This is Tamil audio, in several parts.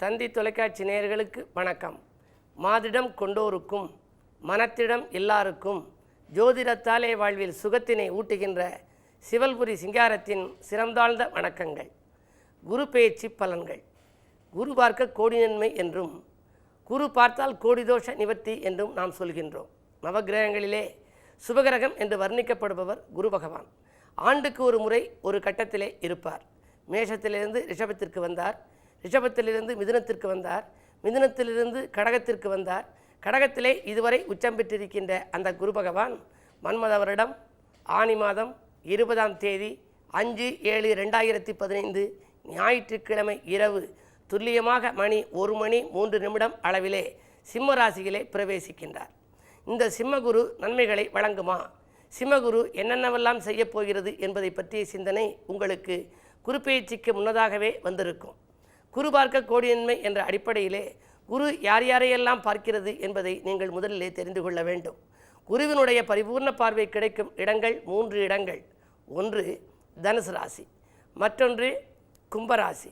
தந்தி தொலைக்காட்சி நேயர்களுக்கு வணக்கம். மாதிடம் கொண்டோருக்கும் மனத்திடம் எல்லாருக்கும் ஜோதிடத்தாலே வாழ்வில் சுகத்தினை ஊட்டுகின்ற சிவல்புரி சிங்காரத்தின் சிறந்தாழ்ந்த வணக்கங்கள். குரு பெயர்ச்சி பலன்கள். குரு பார்க்க கோடி நன்மை என்றும் குரு பார்த்தால் கோடி தோஷ நிவர்த்தி என்றும் நாம் சொல்கின்றோம். நவகிரகங்களிலே சுபகிரகம் என்று வர்ணிக்கப்படுபவர் குரு பகவான். ஆண்டுக்கு ஒரு முறை ஒரு கட்டத்திலே இருப்பார். மேஷத்திலிருந்து ரிஷபத்திற்கு வந்தார், ரிஷபத்திலிருந்து மிதுனத்திற்கு வந்தார், மிதுனத்திலிருந்து கடகத்திற்கு வந்தார். கடகத்திலே இதுவரை உச்சம் பெற்றிருக்கின்ற அந்த குரு பகவான் மன்மத வருடம் ஆனி மாதம் 20ஆம் தேதி 5/7/2015 ஞாயிற்றுக்கிழமை இரவு துல்லியமாக மணி 1:03 அளவிலே சிம்ம ராசியிலே பிரவேசிக்கின்றார். இந்த சிம்மகுரு நன்மைகளை வழங்குமா? சிம்மகுரு என்னென்னவெல்லாம் செய்யப் போகிறது என்பதை பற்றிய சிந்தனை உங்களுக்கு குரு பெயர்ச்சிக்கு முன்னதாகவே வந்திருக்கும். குரு பார்க்க கோடி நன்மை என்ற அடிப்படையிலே குரு யார் யாரையெல்லாம் பார்க்கிறது என்பதை நீங்கள் முதலிலே தெரிந்து கொள்ள வேண்டும். குருவினுடைய பரிபூர்ண பார்வை கிடைக்கும் இடங்கள் 3 இடங்கள். ஒன்று தனுசு ராசி, மற்றொன்று கும்பராசி,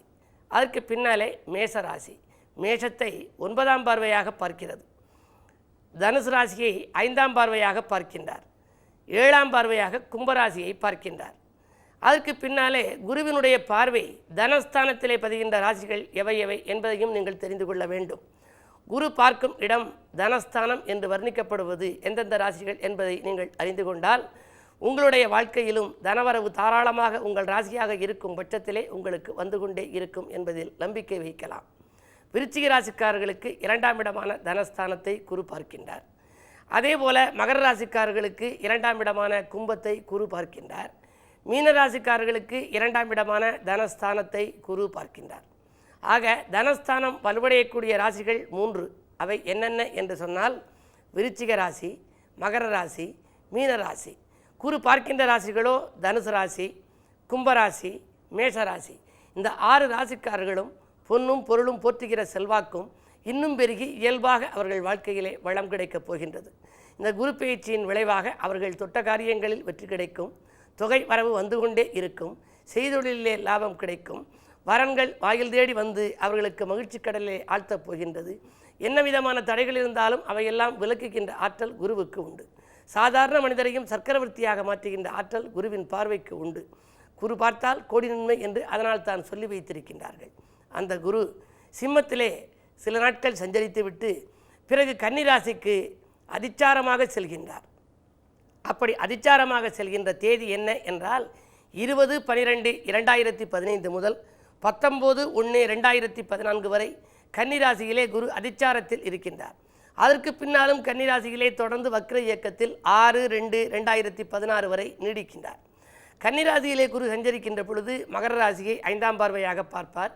அதற்கு பின்னாலே மேஷ ராசி. மேஷத்தை 9ஆம் பார்வையாக பார்க்கிறது, தனுசு ராசியை 5ஆம் பார்வையாக பார்க்கின்றார், 7ஆம் பார்வையாக கும்பராசியை பார்க்கின்றார். அதற்கு பின்னாலே குருவினுடைய பார்வை தனஸ்தானத்திலே பதிகின்ற ராசிகள் எவை எவை என்பதையும் நீங்கள் தெரிந்து கொள்ள வேண்டும். குரு பார்க்கும் இடம் தனஸ்தானம் என்று வர்ணிக்கப்படுவது எந்தெந்த ராசிகள் என்பதை நீங்கள் அறிந்து கொண்டால் உங்களுடைய வாழ்க்கையிலும் தனவரவு தாராளமாக உங்கள் ராசியாக இருக்கும் பட்சத்திலே உங்களுக்கு வந்து கொண்டே இருக்கும் என்பதில் நம்பிக்கை வைக்கலாம். விருச்சிக ராசிக்காரர்களுக்கு 2ஆம் இடமான தனஸ்தானத்தை குரு பார்க்கின்றார். அதே போல மகர ராசிக்காரர்களுக்கு 2ஆம் இடமான கும்பத்தை குரு பார்க்கின்றார். மீனராசிக்காரர்களுக்கு 2ஆம் இடமான தனஸ்தானத்தை குரு பார்க்கின்றார். ஆக தனஸ்தானம் வலுவடையக்கூடிய ராசிகள் 3. அவை என்னென்ன என்று சொன்னால் விருச்சிக ராசி, மகர ராசி, மீனராசி. குரு பார்க்கின்ற ராசிகளோ தனுசு ராசி, கும்பராசி, மேஷராசி. இந்த 6 ராசிக்காரர்களும் பொன்னும் பொருளும் போற்றுகிற செல்வாக்கும் இன்னும் பெருகி இயல்பாக அவர்கள் வாழ்க்கையிலே வளம் கிடைக்கப் போகின்றது. இந்த குரு பெயர்ச்சியின் விளைவாக அவர்கள் தொட்ட காரியங்களில் வெற்றி கிடைக்கும், தொகை வரவு வந்து கொண்டே இருக்கும், செய்தொழிலே லாபம் கிடைக்கும், வரன்கள் வாயில் தேடி வந்து அவர்களுக்கு மகிழ்ச்சி கடலிலே ஆழ்த்தப் போகின்றது. என்ன விதமான தடைகள் இருந்தாலும் அவையெல்லாம் விலக்குகின்ற ஆற்றல் குருவுக்கு உண்டு. சாதாரண மனிதரையும் சக்கரவர்த்தியாக மாற்றுகின்ற ஆற்றல் குருவின் பார்வைக்கு உண்டு. குரு பார்த்தால் கோடி நன்மை என்று அதனால் தான் சொல்லி வைத்திருக்கின்றார்கள். அந்த குரு சிம்மத்திலே சில நாட்கள் சஞ்சரித்து விட்டு பிறகு கன்னிராசிக்கு அதிச்சாரமாக செல்கின்றார். அப்படி அதிச்சாரமாக செல்கின்ற தேதி என்ன என்றால் 20/12/2015 முதல் 19/1/2014 வரை கன்னிராசியிலே குரு அதிச்சாரத்தில் இருக்கின்றார். அதற்கு பின்னாலும் கன்னிராசியிலே தொடர்ந்து வக்ர இயக்கத்தில் 6/2/2016 வரை நீடிக்கின்றார். கன்னிராசியிலே குரு சஞ்சரிக்கின்ற பொழுது மகர ராசியை 5ஆம் பார்வையாக பார்ப்பார்,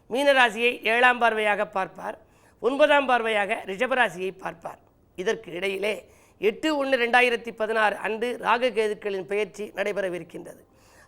மீனராசியை 7ஆம் பார்வையாக பார்ப்பார், 9ஆம் பார்வையாக ரிஷபராசியை பார்ப்பார். இதற்கு இடையிலே 8/1/2016 அன்று ராகு கேதுக்களின் பெயர்ச்சி நடைபெறவிருக்கின்றது.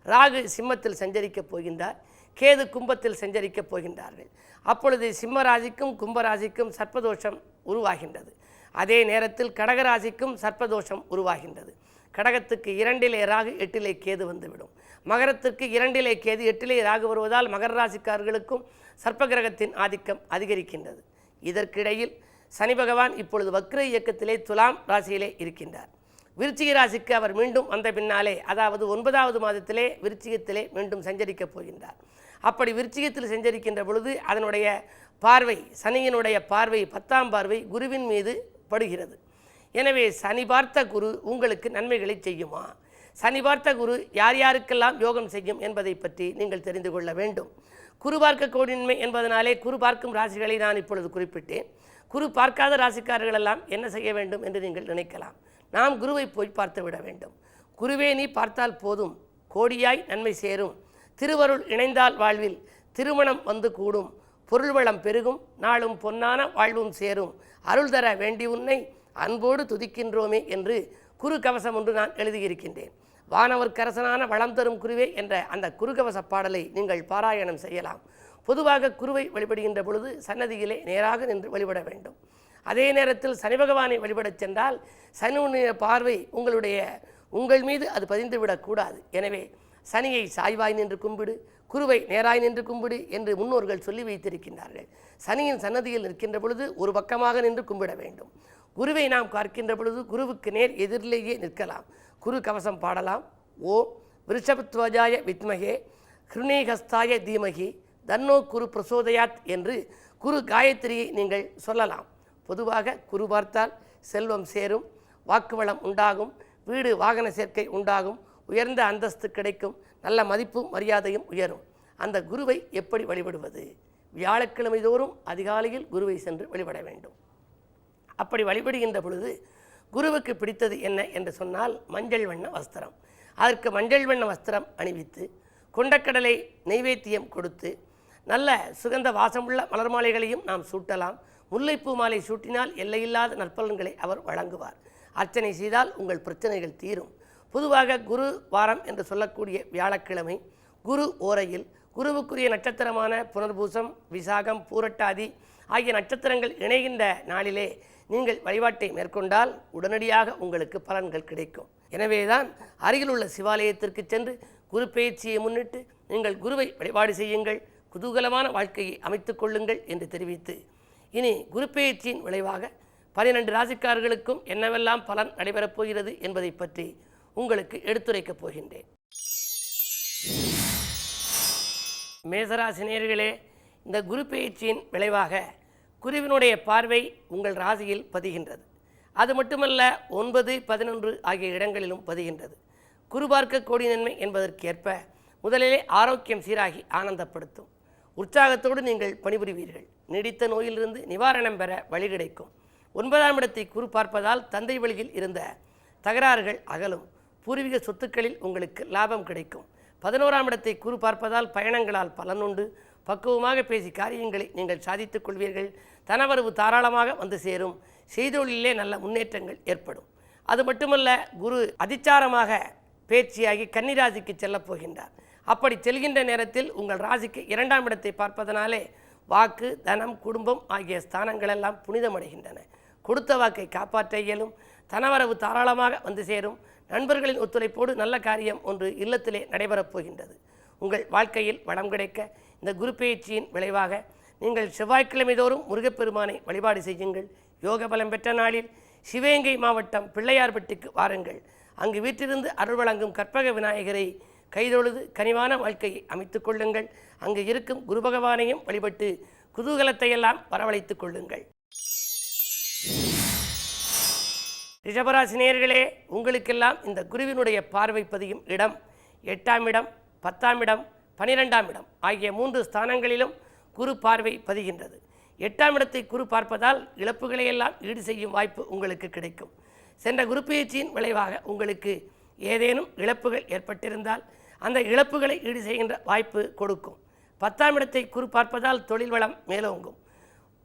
ராகு சிம்மத்தில் சஞ்சரிக்கப் போகின்றார், கேது கும்பத்தில் சஞ்சரிக்கப் போகின்றார்கள். அப்பொழுது சிம்ம ராசிக்கும் கும்பராசிக்கும் சர்ப்பதோஷம் உருவாகின்றது. அதே நேரத்தில் கடகராசிக்கும் சர்ப்பதோஷம் உருவாகின்றது. கடகத்துக்கு 2லே ராகு 8லே கேது வந்துவிடும். மகரத்திற்கு 2லே கேது 8லே ராகு வருவதால் மகர ராசிக்காரர்களுக்கும் சர்ப்பகிரகத்தின் ஆதிக்கம் அதிகரிக்கின்றது. இதற்கிடையில் சனி பகவான் இப்பொழுது வக்ர இயக்கத்திலே துலாம் ராசியிலே இருக்கின்றார். விருச்சிக ராசிக்கு அவர் மீண்டும் வந்த பின்னாலே, அதாவது 9ஆவது மாதத்திலே விருச்சிகத்திலே மீண்டும் சஞ்சரிக்கப் போகின்றார். அப்படி விருச்சிகத்தில் சஞ்சரிக்கின்ற பொழுது அதனுடைய பார்வை, சனியினுடைய பார்வை 10ஆம் பார்வை குருவின் மீது படுகிறது. எனவே சனி பார்த்த குரு உங்களுக்கு நன்மைகளை செய்யுமா? சனி பார்த்த குரு யார் யாருக்கெல்லாம் யோகம் செய்யும் என்பதை பற்றி நீங்கள் தெரிந்து கொள்ள வேண்டும். குரு பார்க்க கோடி நன்மை என்பதனாலே குரு பார்க்கும் ராசிகளை நான் இப்பொழுது குறிப்பிட்டேன். குரு பார்க்காத ராசிக்காரர்களெல்லாம் என்ன செய்ய வேண்டும் என்று நீங்கள் நினைக்கலாம். நாம் குருவை போய் பார்த்து விட வேண்டும். குருவே நீ பார்த்தால் போதும், கோடியாய் நன்மை சேரும், திருவருள் இணைந்தால் வாழ்வில் திருமணம் வந்து கூடும், பொருள் வளம் பெருகும், நாளும் பொன்னான வாழ்வும் சேரும், அருள் தர வேண்டி உன்னை அன்போடு துதிக்கின்றோமே என்று குரு கவசம் ஒன்று நான் எழுதியிருக்கின்றேன். வானவர்க்கரசனான வளம் தரும் குருவே என்ற அந்த குருகவச பாடலை நீங்கள் பாராயணம் செய்யலாம். பொதுவாக குருவை வழிபடுகின்ற பொழுது சன்னதியிலே நேராக நின்று வழிபட வேண்டும். அதே நேரத்தில் சனி பகவானை வழிபடச் சென்றால் சனியுடைய பார்வை உங்கள் மீது அது பதிந்துவிடக்கூடாது. எனவே சனியை சாய்வாய் நின்று கும்பிடு, குருவை நேராய் நின்று கும்பிடு என்று முன்னோர்கள் சொல்லி வைத்திருக்கின்றார்கள். சனியின் சன்னதியில் நிற்கின்ற பொழுது ஒரு பக்கமாக நின்று கும்பிட வேண்டும். குருவை நாம் பார்க்கின்ற பொழுது குருவுக்கு நேர் எதிரிலேயே நிற்கலாம். குரு கவசம் பாடலாம். ஓம் விருஷபத்வஜாய வித்மகே ஹிருணீகஸ்தாய தீமகி தன்னோ குரு பிரசோதயாத் என்று குரு காயத்ரியை நீங்கள் சொல்லலாம். பொதுவாக குரு பார்த்தால் செல்வம் சேரும், வாக்குவளம் உண்டாகும், வீடு வாகன சேர்க்கை உண்டாகும், உயர்ந்த அந்தஸ்து கிடைக்கும், நல்ல மதிப்பும் மரியாதையும் உயரும். அந்த குருவை எப்படி வழிபடுவது? வியாழக்கிழமை தோறும் அதிகாலையில் குருவை சென்று வழிபட வேண்டும். அப்படி வழிபடுகின்ற பொழுது குருவுக்கு பிடித்தது என்ன என்று சொன்னால் மஞ்சள் வண்ண வஸ்திரம். அதற்கு மஞ்சள் வண்ண வஸ்திரம் அணிவித்து கொண்டக்கடலை நெய்வேத்தியம் கொடுத்து நல்ல சுகந்த வாசமுள்ள மலர் மாலைகளையும் நாம் சூட்டலாம். முல்லைப்பூ மாலை சூட்டினால் எல்லையில்லாத நற்பலன்களை அவர் வழங்குவார். அர்ச்சனை செய்தால் உங்கள் பிரச்சனைகள் தீரும். பொதுவாக குரு வாரம் என்று சொல்லக்கூடிய வியாழக்கிழமை குரு ஓரையில் குருவுக்குரிய நட்சத்திரமான புனர்பூசம், விசாகம், பூரட்டாதி ஆகிய நட்சத்திரங்கள் இணைகின்ற நாளிலே நீங்கள் வழிபாட்டை மேற்கொண்டால் உடனடியாக உங்களுக்கு பலன்கள் கிடைக்கும். எனவேதான் அருகிலுள்ள சிவாலயத்திற்கு சென்று குரு பெயர்ச்சியை முன்னிட்டு நீங்கள் குருவை வழிபாடு செய்யுங்கள், குதூகலமான வாழ்க்கையை அமைத்துக் கொள்ளுங்கள் என்று தெரிவித்து, இனி குரு பெயர்ச்சியின் விளைவாக 12 ராசிக்காரர்களுக்கும் என்னவெல்லாம் பலன் நடைபெறப் போகிறது என்பதை பற்றி உங்களுக்கு எடுத்துரைக்கப் போகின்றேன். மேசராசி நேயர்களே, இந்த குரு பெயர்ச்சியின் விளைவாக குருவினுடைய பார்வை உங்கள் ராசியில் பதிகின்றது. அது மட்டுமல்ல 9, 11 ஆகிய இடங்களிலும் பதிகின்றது. குரு பார்க்க கோடி நன்மை என்பதற்கேற்ப முதலிலே ஆரோக்கியம் சீராகி ஆனந்தப்படுத்தும். உற்சாகத்தோடு நீங்கள் பணிபுரிவீர்கள். நீடித்த நோயிலிருந்து நிவாரணம் பெற வழி கிடைக்கும். 9ஆம் இடத்தை குரு பார்ப்பதால் தந்தை வழியில் இருந்த தகராறுகள் அகலும். பூர்வீக சொத்துக்களில் உங்களுக்கு லாபம் கிடைக்கும். 11ஆம் இடத்தை குரு பார்ப்பதால் பயணங்களால் பலனுண்டு. பக்குவமாக பேசி காரியங்களை நீங்கள் சாதித்துக் கொள்வீர்கள். தனவரவு தாராளமாக வந்து சேரும். செய்தொழிலே நல்ல முன்னேற்றங்கள் ஏற்படும். அது மட்டுமல்ல, குரு அதிச்சாரமாக பேச்சியாகி கன்னிராசிக்கு செல்லப் போகின்றார். அப்படி செல்கின்ற நேரத்தில் உங்கள் ராசிக்கு 2ஆம் இடத்தை பார்ப்பதனாலே வாக்கு, தனம், குடும்பம் ஆகிய ஸ்தானங்களெல்லாம் புனிதமடைகின்றன. கொடுத்த வாக்கை காப்பாற்ற இயலும். தனவரவு தாராளமாக வந்து சேரும். நண்பர்களின் ஒத்துழைப்போடு நல்ல காரியம் ஒன்று இல்லத்திலே நடைபெறப் போகின்றது. உங்கள் வாழ்க்கையில் வளம் கிடைக்க இந்த குரு பெயர்ச்சியின் விளைவாக நீங்கள் செவ்வாய்க்கிழமை தோறும் முருகப்பெருமானை வழிபாடு செய்யுங்கள். யோக பலம் பெற்ற நாளில் சிவகங்கை மாவட்டம் பிள்ளையார்பட்டிக்கு வாருங்கள். அங்கு வீட்டிலிருந்து அருள் வழங்கும் கற்பக விநாயகரை கைதொழுது கனிவான வாழ்க்கையை அமைத்துக் கொள்ளுங்கள். அங்கு இருக்கும் குரு பகவானையும் வழிபட்டு குதூகலத்தையெல்லாம் வரவழைத்துக் கொள்ளுங்கள். ரிஷபராசி நேயர்களே, உங்களுக்கெல்லாம் இந்த குருவினுடைய பார்வை பதியும் இடம் 8ஆம் இடம், 10ஆம் இடம், 12ஆம் இடம் ஆகிய 3 ஸ்தானங்களிலும் குரு பார்வை பதிகின்றது. 8ஆம் இடத்தை குரு பார்ப்பதால் இழப்புகளையெல்லாம் ஈடு செய்யும் வாய்ப்பு உங்களுக்கு கிடைக்கும். சென்ற குரு பெயர்ச்சியின் விளைவாக உங்களுக்கு ஏதேனும் இழப்புகள் ஏற்பட்டிருந்தால் அந்த இழப்புகளை ஈடு செய்கின்ற வாய்ப்பு கொடுக்கும். 10ஆம் இடத்தை குரு பார்ப்பதால் தொழில் வளம் மேலோங்கும்.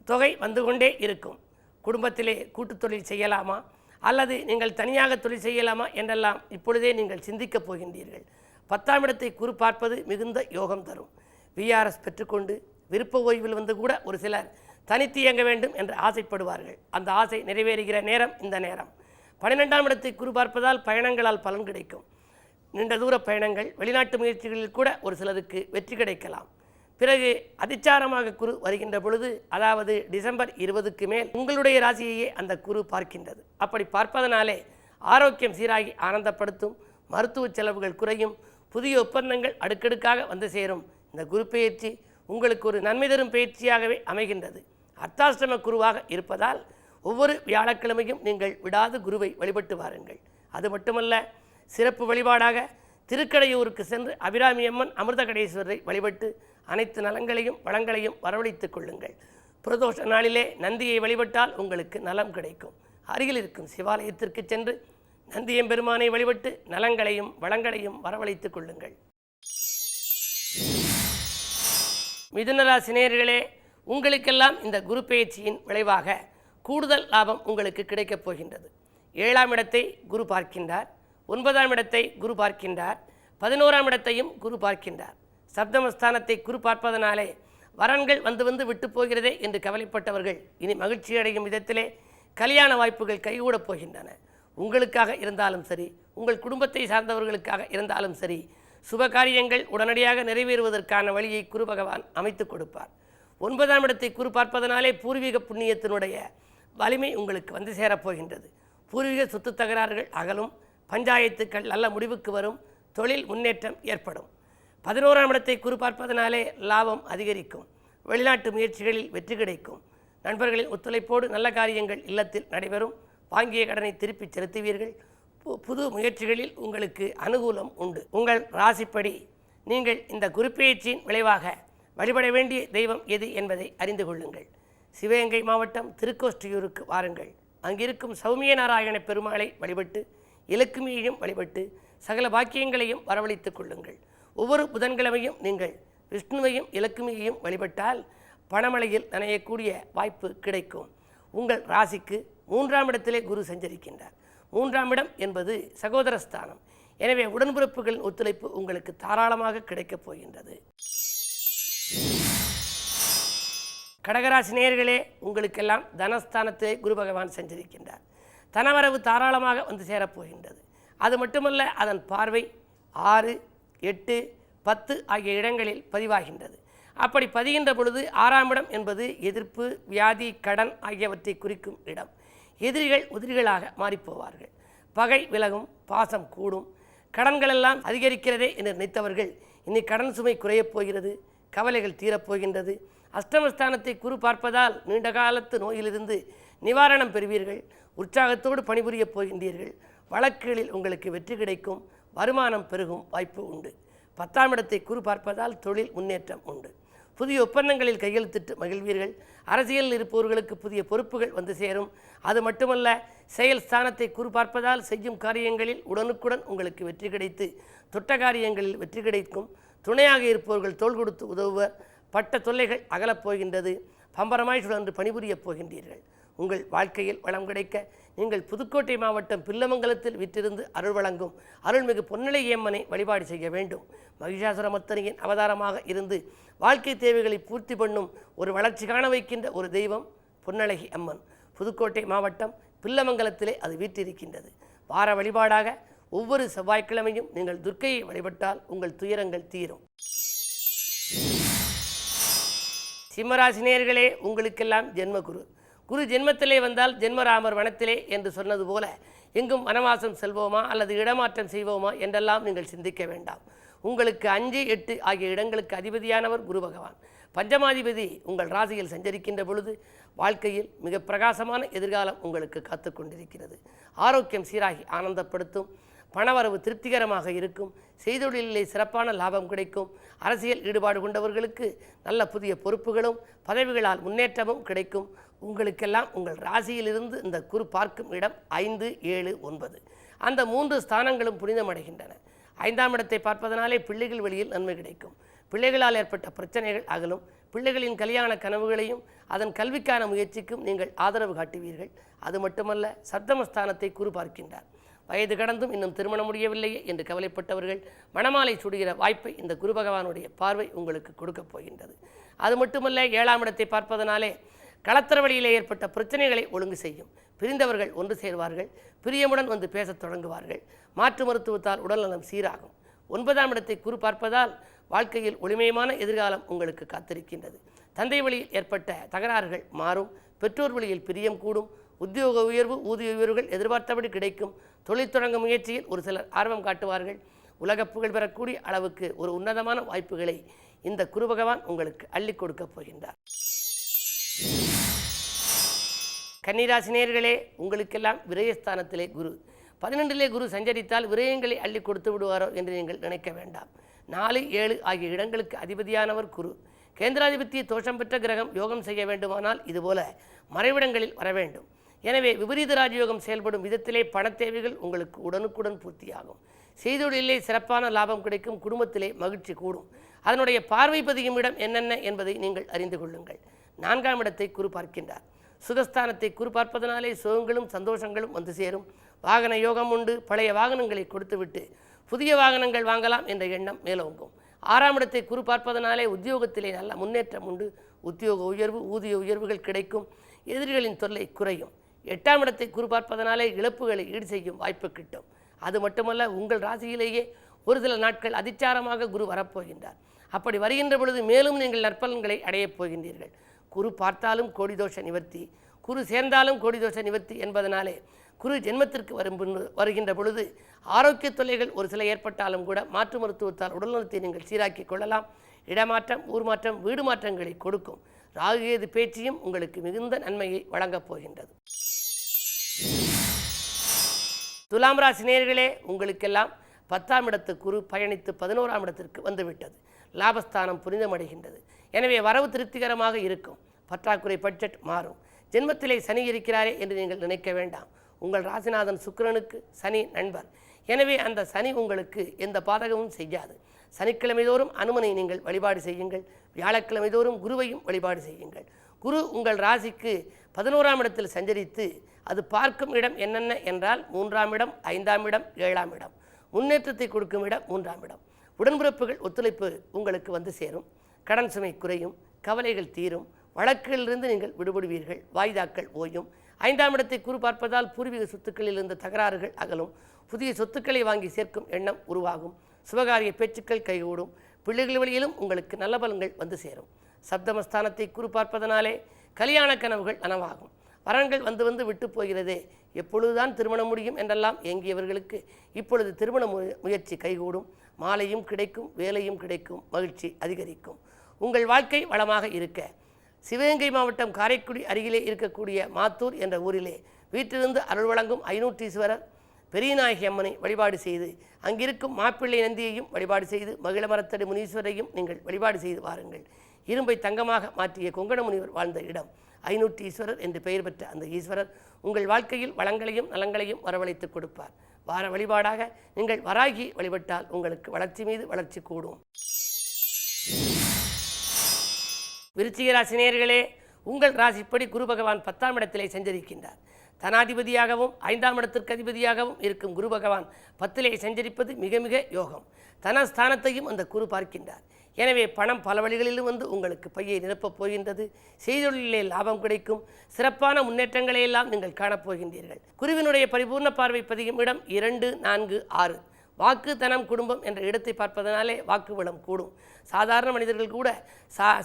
தொகை வந்து கொண்டே இருக்கும். குடும்பத்திலே கூட்டு தொழில் செய்யலாமா அல்லது நீங்கள் தனியாக தொழில் செய்யலாமா என்றெல்லாம் இப்பொழுதே நீங்கள் சிந்திக்கப் போகின்றீர்கள். 10ஆம் இடத்தை குரு பார்ப்பது மிகுந்த யோகம் தரும். விஆர்எஸ் பெற்றுக்கொண்டு விருப்ப ஓய்வில் வந்து கூட ஒரு சிலர் தனித்து இயங்க வேண்டும் என்று ஆசைப்படுவார்கள். அந்த ஆசை நிறைவேறுகிற நேரம் இந்த நேரம். 12ஆம் இடத்தை குரு பார்ப்பதால் பயணங்களால் பலன் கிடைக்கும். நீண்ட தூர பயணங்கள், வெளிநாட்டு முயற்சிகளில் கூட ஒரு சிலருக்கு வெற்றி கிடைக்கலாம். பிறகு அதிச்சாரமாக குரு வருகின்ற பொழுது, அதாவது டிசம்பர் 20க்கு மேல் உங்களுடைய ராசியையே அந்த குரு பார்க்கின்றது. அப்படி பார்ப்பதனாலே ஆரோக்கியம் சீராகி ஆனந்தப்படுத்தும். மருத்துவ செலவுகள் குறையும். புதிய ஒப்பந்தங்கள் அடுக்கடுக்காக வந்து சேரும். இந்த குரு பெயர்ச்சி உங்களுக்கு ஒரு நன்மை தரும் பயிற்சியாகவே அமைகின்றது. அர்த்தாஷ்டம குருவாக இருப்பதால் ஒவ்வொரு வியாழக்கிழமையும் நீங்கள் விடாது குருவை வழிபட்டு வாருங்கள். அது மட்டுமல்ல, சிறப்பு வழிபாடாக திருக்கடையூருக்கு சென்று அபிராமியம்மன் அமிர்தகடேஸ்வரரை வழிபட்டு அனைத்து நலங்களையும் வளங்களையும் வரவழைத்துக் கொள்ளுங்கள். பிரதோஷ நாளிலே நந்தியை வழிபட்டால் உங்களுக்கு நலம் கிடைக்கும். அருகில் இருக்கும் சிவாலயத்திற்கு சென்று நந்தியம்பெருமானை வழிபட்டு நலங்களையும் வளங்களையும் வரவழைத்துக் கொள்ளுங்கள். மிதுனராசி நேயர்களே, உங்களுக்கெல்லாம் இந்த குரு பெயர்ச்சியின் விளைவாக கூடுதல் லாபம் உங்களுக்கு கிடைக்கப் போகின்றது. 7ஆம் இடத்தை குரு பார்க்கின்றார். 9ஆம் இடத்தை குரு பார்க்கின்றார். 11ஆம் இடத்தையும் குரு பார்க்கின்றார். சப்தமஸ்தானத்தை குரு பார்ப்பதனாலே வரன்கள் வந்து விட்டு போகிறதே என்று கவலைப்பட்டவர்கள் இனி மகிழ்ச்சி அடையும் விதத்திலே கல்யாண வாய்ப்புகள் கைகூடப் போகின்றன. உங்களுக்காக இருந்தாலும் சரி, உங்கள் குடும்பத்தை சார்ந்தவர்களுக்காக இருந்தாலும் சரி, சுபகாரியங்கள் உடனடியாக நிறைவேறுவதற்கான வழியை குரு பகவான் அமைத்து கொடுப்பார். 9ஆம் இடத்தை குரு பார்ப்பதனாலே பூர்வீக புண்ணியத்தினுடைய வலிமை உங்களுக்கு வந்து சேரப்போகின்றது. பூர்வீக சொத்து தகராறுகள் அகலும், பஞ்சாயத்துக்கள் நல்ல முடிவுக்கு வரும், தொழில் முன்னேற்றம் ஏற்படும். 11ஆம் இடத்தை குரு பார்ப்பதனாலே லாபம் அதிகரிக்கும், வெளிநாட்டு முயற்சிகளில் வெற்றி கிடைக்கும், நண்பர்களின் ஒத்துழைப்போடு நல்ல காரியங்கள் இல்லத்தில் நடைபெறும், வாங்கிய கடனை திருப்பிச் செலுத்துவீர்கள், புது முயற்சிகளில் உங்களுக்கு அனுகூலம் உண்டு. உங்கள் ராசிப்படி நீங்கள் இந்த குருப்பெயர்ச்சியின் விளைவாக வழிபட வேண்டிய தெய்வம் எது என்பதை அறிந்து கொள்ளுங்கள். சிவகங்கை மாவட்டம் திருக்கோஷ்டியூருக்கு வாருங்கள். அங்கிருக்கும் சௌமிய நாராயண பெருமாளை வழிபட்டு இலக்குமியையும் வழிபட்டு சகல பாக்கியங்களையும் வரவழைத்துக் கொள்ளுங்கள். ஒவ்வொரு புதன்கிழமையும் நீங்கள் விஷ்ணுவையும் இலக்குமியையும் வழிபட்டால் பணமழையில் நனையக்கூடிய வாய்ப்பு கிடைக்கும். உங்கள் ராசிக்கு 3ஆம் இடத்திலே குரு சஞ்சரிக்கின்றார். 3ஆம் இடம் என்பது சகோதரஸ்தானம். எனவே உடன்பிறப்புகளின் ஒத்துழைப்பு உங்களுக்கு தாராளமாக கிடைக்கப் போகின்றது. கடகராசி நேயர்களே, உங்களுக்கெல்லாம் தனஸ்தானத்திலே குரு பகவான் சஞ்சரிக்கின்றார். தனவரவு தாராளமாக வந்து சேரப்போகின்றது. அது மட்டுமல்ல, அதன் பார்வை 6, 8, 10 ஆகிய இடங்களில் பதிவாகின்றது. அப்படி பதிகின்ற பொழுது 6ஆம் இடம் என்பது எதிர்ப்பு, வியாதி, கடன் ஆகியவற்றை குறிக்கும் இடம். எதிரிகள் உதிரிகளாக மாறிப்போவார்கள். பகை விலகும், பாசம் கூடும். கடன்களெல்லாம் அதிகரிக்கிறதே என்று நினைத்தவர்கள் இனி கடன் சுமை குறையப் போகிறது, கவலைகள் தீரப்போகின்றது. அஷ்டமஸ்தானத்தை குரு பார்ப்பதால் நீண்ட காலத்து நோயிலிருந்து நிவாரணம் பெறுவீர்கள். உற்சாகத்தோடு பணிபுரியப் போகின்றீர்கள். வழக்குகளில் உங்களுக்கு வெற்றி கிடைக்கும், வருமானம் பெருகும் வாய்ப்பு உண்டு. 10ஆம் இடத்தை குரு பார்ப்பதால் தொழில் முன்னேற்றம் உண்டு. புதிய ஒப்பந்தங்களில் கையெழுத்திட்டு மகிழ்வீர்கள். அரசியலில் இருப்பவர்களுக்கு புதிய பொறுப்புகள் வந்து சேரும். அது மட்டுமல்ல, செயல் ஸ்தானத்தை குரு பார்ப்பதால் செய்யும் காரியங்களில் உடனுக்குடன் உங்களுக்கு வெற்றி கிடைத்து தொட்ட காரியங்களில் வெற்றி கிடைக்கும். துணையாக இருப்பவர்கள் தோள் கொடுத்து உதவுவர். பட்ட தொல்லைகள் அகலப் போகின்றது. பம்பரமாய் சுழன்று பணிபுரியப் போகின்றீர்கள். உங்கள் வாழ்க்கையில் வளம் கிடைக்க நீங்கள் புதுக்கோட்டை மாவட்டம் பில்லமங்கலத்தில் விற்றிருந்து அருள் வழங்கும் அருள்மிகு பொன்னிலை ஏம்மனை வழிபாடு செய்ய வேண்டும். மகிஷாசுரமர்த்தினியின் அவதாரமாக இருந்து வாழ்க்கை தேவைகளை பூர்த்தி பண்ணும் ஒரு வளர்ச்சி காண வைக்கின்ற ஒரு தெய்வம் பொன்னழகி அம்மன். புதுக்கோட்டை மாவட்டம் பில்லமங்கலத்திலே அது வீற்றிருக்கின்றது. வார வழிபாடாக ஒவ்வொரு செவ்வாய்க்கிழமையும் நீங்கள் துர்க்கையை வழிபட்டால் உங்கள் துயரங்கள் தீரும். சிம்மராசினியர்களே, உங்களுக்கெல்லாம் ஜென்மகுரு. குரு ஜென்மத்திலே வந்தால் ஜென்மராமர் வனத்திலே என்று சொன்னது போல எங்கும் வனவாசம் செல்வோமா அல்லது இடமாற்றம் செய்வோமா என்றெல்லாம் நீங்கள் சிந்திக்க வேண்டாம். உங்களுக்கு 5, 8 ஆகிய இடங்களுக்கு அதிபதியானவர் குரு பகவான். பஞ்சமாதிபதி உங்கள் ராசியில் சஞ்சரிக்கின்ற பொழுது வாழ்க்கையில் மிக பிரகாசமான எதிர்காலம் உங்களுக்கு காத்து கொண்டிருக்கிறது. ஆரோக்கியம் சீராகி ஆனந்தப்படுத்தும். பணவரவு திருப்திகரமாக இருக்கும். செய்தொழிலே சிறப்பான லாபம் கிடைக்கும். அரசியல் ஈடுபாடு கொண்டவர்களுக்கு நல்ல புதிய பொறுப்புகளும் பதவிகளால் முன்னேற்றமும் கிடைக்கும். உங்களுக்கெல்லாம் உங்கள் ராசியிலிருந்து இந்த குரு பார்க்கும் இடம் 5, 7, 9 அந்த 3 ஸ்தானங்களும் புனிதமடைகின்றன. 5ஆம் இடத்தை பார்ப்பதனாலே பிள்ளைகள் வழியில் நன்மை கிடைக்கும். பிள்ளைகளால் ஏற்பட்ட பிரச்சனைகள் அகலும். பிள்ளைகளின் கல்யாண கனவுகளையும் அதன் கல்விக்கான முயற்சிக்கும் நீங்கள் ஆதரவு காட்டுவீர்கள். அது மட்டுமல்ல, சப்தமஸ்தானத்தை குரு பார்க்கின்றார். வயது கடந்தும் இன்னும் திருமணம் முடியவில்லையே என்று கவலைப்பட்டவர்கள் மணமாலை சுடுகிற வாய்ப்பை இந்த குரு பகவானுடைய பார்வை உங்களுக்கு கொடுக்கப் போகின்றது. அது மட்டுமல்ல, 7ஆம் இடத்தை பார்ப்பதனாலே களத்திர வழியிலே ஏற்பட்ட பிரச்சனைகளை ஒழுங்கு செய்யும். பிரிந்தவர்கள் ஒன்று சேர்வார்கள். பிரியமுடன் வந்து பேசத் தொடங்குவார்கள். மாற்று மருத்துவத்தால் உடல்நலம் சீராகும். 9ஆம் இடத்தை குரு பார்ப்பதால் வாழ்க்கையில் ஒளிமயமான எதிர்காலம் உங்களுக்கு காத்திருக்கின்றது. தந்தை வழியில் ஏற்பட்ட தகராறுகள் மாறும். பெற்றோர் வழியில் பிரியம் கூடும். உத்தியோக உயர்வு, ஊதிய உயர்வுகள் எதிர்பார்த்தபடி கிடைக்கும். தொழில் தொடங்க முயற்சியில் ஒரு சிலர் ஆர்வம் காட்டுவார்கள். உலக புகழ் பெறக்கூடிய அளவுக்கு ஒரு உன்னதமான வாய்ப்புகளை இந்த குரு பகவான் உங்களுக்கு அள்ளி கொடுக்கப் போகின்றார். கன்னிராசினியர்களே, உங்களுக்கெல்லாம் விரயஸ்தானத்திலே குரு. 12லே குரு சஞ்சரித்தால் விரயங்களை அள்ளி கொடுத்து விடுவாரோ என்று நீங்கள் நினைக்க வேண்டாம். 4, 7 ஆகிய இடங்களுக்கு அதிபதியானவர் குரு. கேந்திராதிபத்திய தோஷம் பெற்ற கிரகம் யோகம் செய்ய வேண்டுமானால் இதுபோல மறைவிடங்களில் வர வேண்டும். எனவே விபரீத ராஜயோகம் செயல்படும் விதத்திலே பணத்தேவைகள் உங்களுக்கு உடனுக்குடன் பூர்த்தியாகும். செய்தொழிலே சிறப்பான லாபம் கிடைக்கும். குடும்பத்திலே மகிழ்ச்சி கூடும். அதனுடைய பார்வை பதியும் இடம் என்னென்ன என்பதை நீங்கள் அறிந்து கொள்ளுங்கள். 4ஆம் இடத்தை குரு பார்க்கின்றார். சுகஸ்தானத்தை குரு பார்ப்பதனாலே சுகங்களும் சந்தோஷங்களும் வந்து சேரும். வாகன யோகம் உண்டு. பழைய வாகனங்களை கொடுத்துவிட்டு புதிய வாகனங்கள் வாங்கலாம் என்ற எண்ணம் மேலோங்கும். 6ஆம் இடத்தை குரு பார்ப்பதனாலே உத்தியோகத்திலே நல்ல முன்னேற்றம் உண்டு. உத்தியோக உயர்வு, ஊதிய உயர்வுகள் கிடைக்கும். எதிரிகளின் தொல்லை குறையும். 8ஆம் இடத்தை குரு பார்ப்பதனாலே இழப்புகளை ஈடு செய்யும் வாய்ப்பு கிட்டும். அது மட்டுமல்ல, உங்கள் ராசியிலேயே ஒரு சில நாட்கள் அதிச்சாரமாக குரு வரப்போகின்றார். அப்படி வருகின்ற பொழுது மேலும் நீங்கள் நற்பலன்களை அடையப் போகின்றீர்கள். குரு பார்த்தாலும் கோடி தோஷ நிவர்த்தி, குரு சேர்ந்தாலும் கோடி தோஷ நிவர்த்தி என்பதனாலே குரு ஜென்மத்திற்கு வருகின்ற பொழுது ஆரோக்கிய தொல்லைகள் ஒரு சில ஏற்பட்டாலும் கூட மாற்று மருத்துவத்தால் உடல்நலத்தை நீங்கள் சீராக்கி கொள்ளலாம். இடமாற்றம், ஊர் மாற்றம், வீடு மாற்றங்களை கொடுக்கும். ராகுகேது பேச்சியும் உங்களுக்கு மிகுந்த நன்மையை வழங்கப் போகின்றது. துலாம் ராசி நேயர்களே, உங்களுக்கெல்லாம் 10ஆம் இடத்து குரு பயணித்து 11ஆம் இடத்திற்கு வந்துவிட்டது. லாபஸ்தானம் புனிதமடைகின்றது. எனவே வரவு திருப்திகரமாக இருக்கும். பற்றாக்குறை பட்ஜெட் மாறும். ஜென்மத்திலே சனி இருக்கிறாரே என்று நீங்கள் நினைக்க வேண்டாம். உங்கள் ராசிநாதன் சுக்கிரனுக்கு சனி நண்பர். எனவே அந்த சனி உங்களுக்கு எந்த பாதகமும் செய்யாது. சனிக்கிழமை தோறும் அனுமனை நீங்கள் வழிபாடு செய்யுங்கள். வியாழக்கிழமை தோறும் குருவையும் வழிபாடு செய்யுங்கள். குரு உங்கள் ராசிக்கு 11ஆம் இடத்தில் சஞ்சரித்து அது பார்க்கும் இடம் என்னென்ன என்றால் 3ஆம் இடம், 5ஆம் இடம், 7ஆம் இடம். முன்னேற்றத்தை கொடுக்கும் இடம் 3ஆம் இடம். உடன்பிறப்புகள் ஒத்துழைப்பு உங்களுக்கு வந்து சேரும். கடன் சுமை குறையும். கவலைகள் தீரும். வழக்குகளிலிருந்து நீங்கள் விடுபடுவீர்கள். வாய்தாக்கள் ஓயும். 5ஆம் இடத்தை குரு பார்ப்பதால் பூர்வீக சொத்துக்களில் இருந்த தகராறுகள் அகலும். புதிய சொத்துக்களை வாங்கி சேர்க்கும் எண்ணம் உருவாகும். சுபகாரிய பேச்சுக்கள் கைகூடும். பிள்ளைகள் வழியிலும் உங்களுக்கு நல்ல பலன்கள் வந்து சேரும். சப்தமஸ்தானத்தை குரு பார்ப்பதனாலே கல்யாண கனவுகள் நனவாகும். வரன்கள் வந்து வந்து விட்டு போகிறதே, எப்பொழுதுதான் திருமணம் முடியும் என்றெல்லாம் ஏங்கியவர்களுக்கு இப்பொழுது திருமண முயற்சி கைகூடும். மாலையும் கிடைக்கும், வேலையும் கிடைக்கும், மகிழ்ச்சி அதிகரிக்கும். உங்கள் வாழ்க்கை வளமாக இருக்க சிவகங்கை மாவட்டம் காரைக்குடி அருகிலே இருக்கக்கூடிய மாத்தூர் என்ற ஊரிலே வீட்டிலிருந்து அருள் வழங்கும் 500 பெரியநாயகி அம்மனை வழிபாடு செய்து அங்கிருக்கும் மாப்பிள்ளை நந்தியையும் வழிபாடு செய்து மகிழமரத்தடி முனீஸ்வரையும் நீங்கள் வழிபாடு செய்து வாருங்கள். இரும்பை தங்கமாக மாற்றிய கொங்கண முனிவர் வாழ்ந்த இடம் 500 என்று பெயர் பெற்ற அந்த ஈஸ்வரர் உங்கள் வாழ்க்கையில் வளங்களையும் நலங்களையும் வரவழைத்துக் கொடுப்பார். வார வழிபாடாக நீங்கள் வராகி வழிபட்டால் உங்களுக்கு வளர்ச்சி மீது வளர்ச்சி கூடும். விருச்சிக ராசி நேயர்களே, உங்கள் ராசிப்படி குரு பகவான் 10ஆம் இடத்திலே சஞ்சரிக்கின்றார். தனாதிபதியாகவும் 5ஆம் இடத்திற்கு அதிபதியாகவும் இருக்கும் குரு பகவான் 10லே சஞ்சரிப்பது மிக மிக யோகம். தனஸ்தானத்தையும் அந்த குரு பார்க்கின்றார். எனவே பணம் பல வழிகளிலும் வந்து உங்களுக்கு பையை நிரப்பப் போகின்றது. செய்தொழிலே லாபம் கிடைக்கும். சிறப்பான முன்னேற்றங்களை எல்லாம் நீங்கள் காணப்போகின்றீர்கள். குருவினுடைய பரிபூர்ண பார்வை பதியும் இடம் 2, 4, 6. வாக்கு, தனம், குடும்பம் என்ற இடத்தை பார்ப்பதனாலே வாக்கு வளம் கூடும். சாதாரண மனிதர்கள் கூட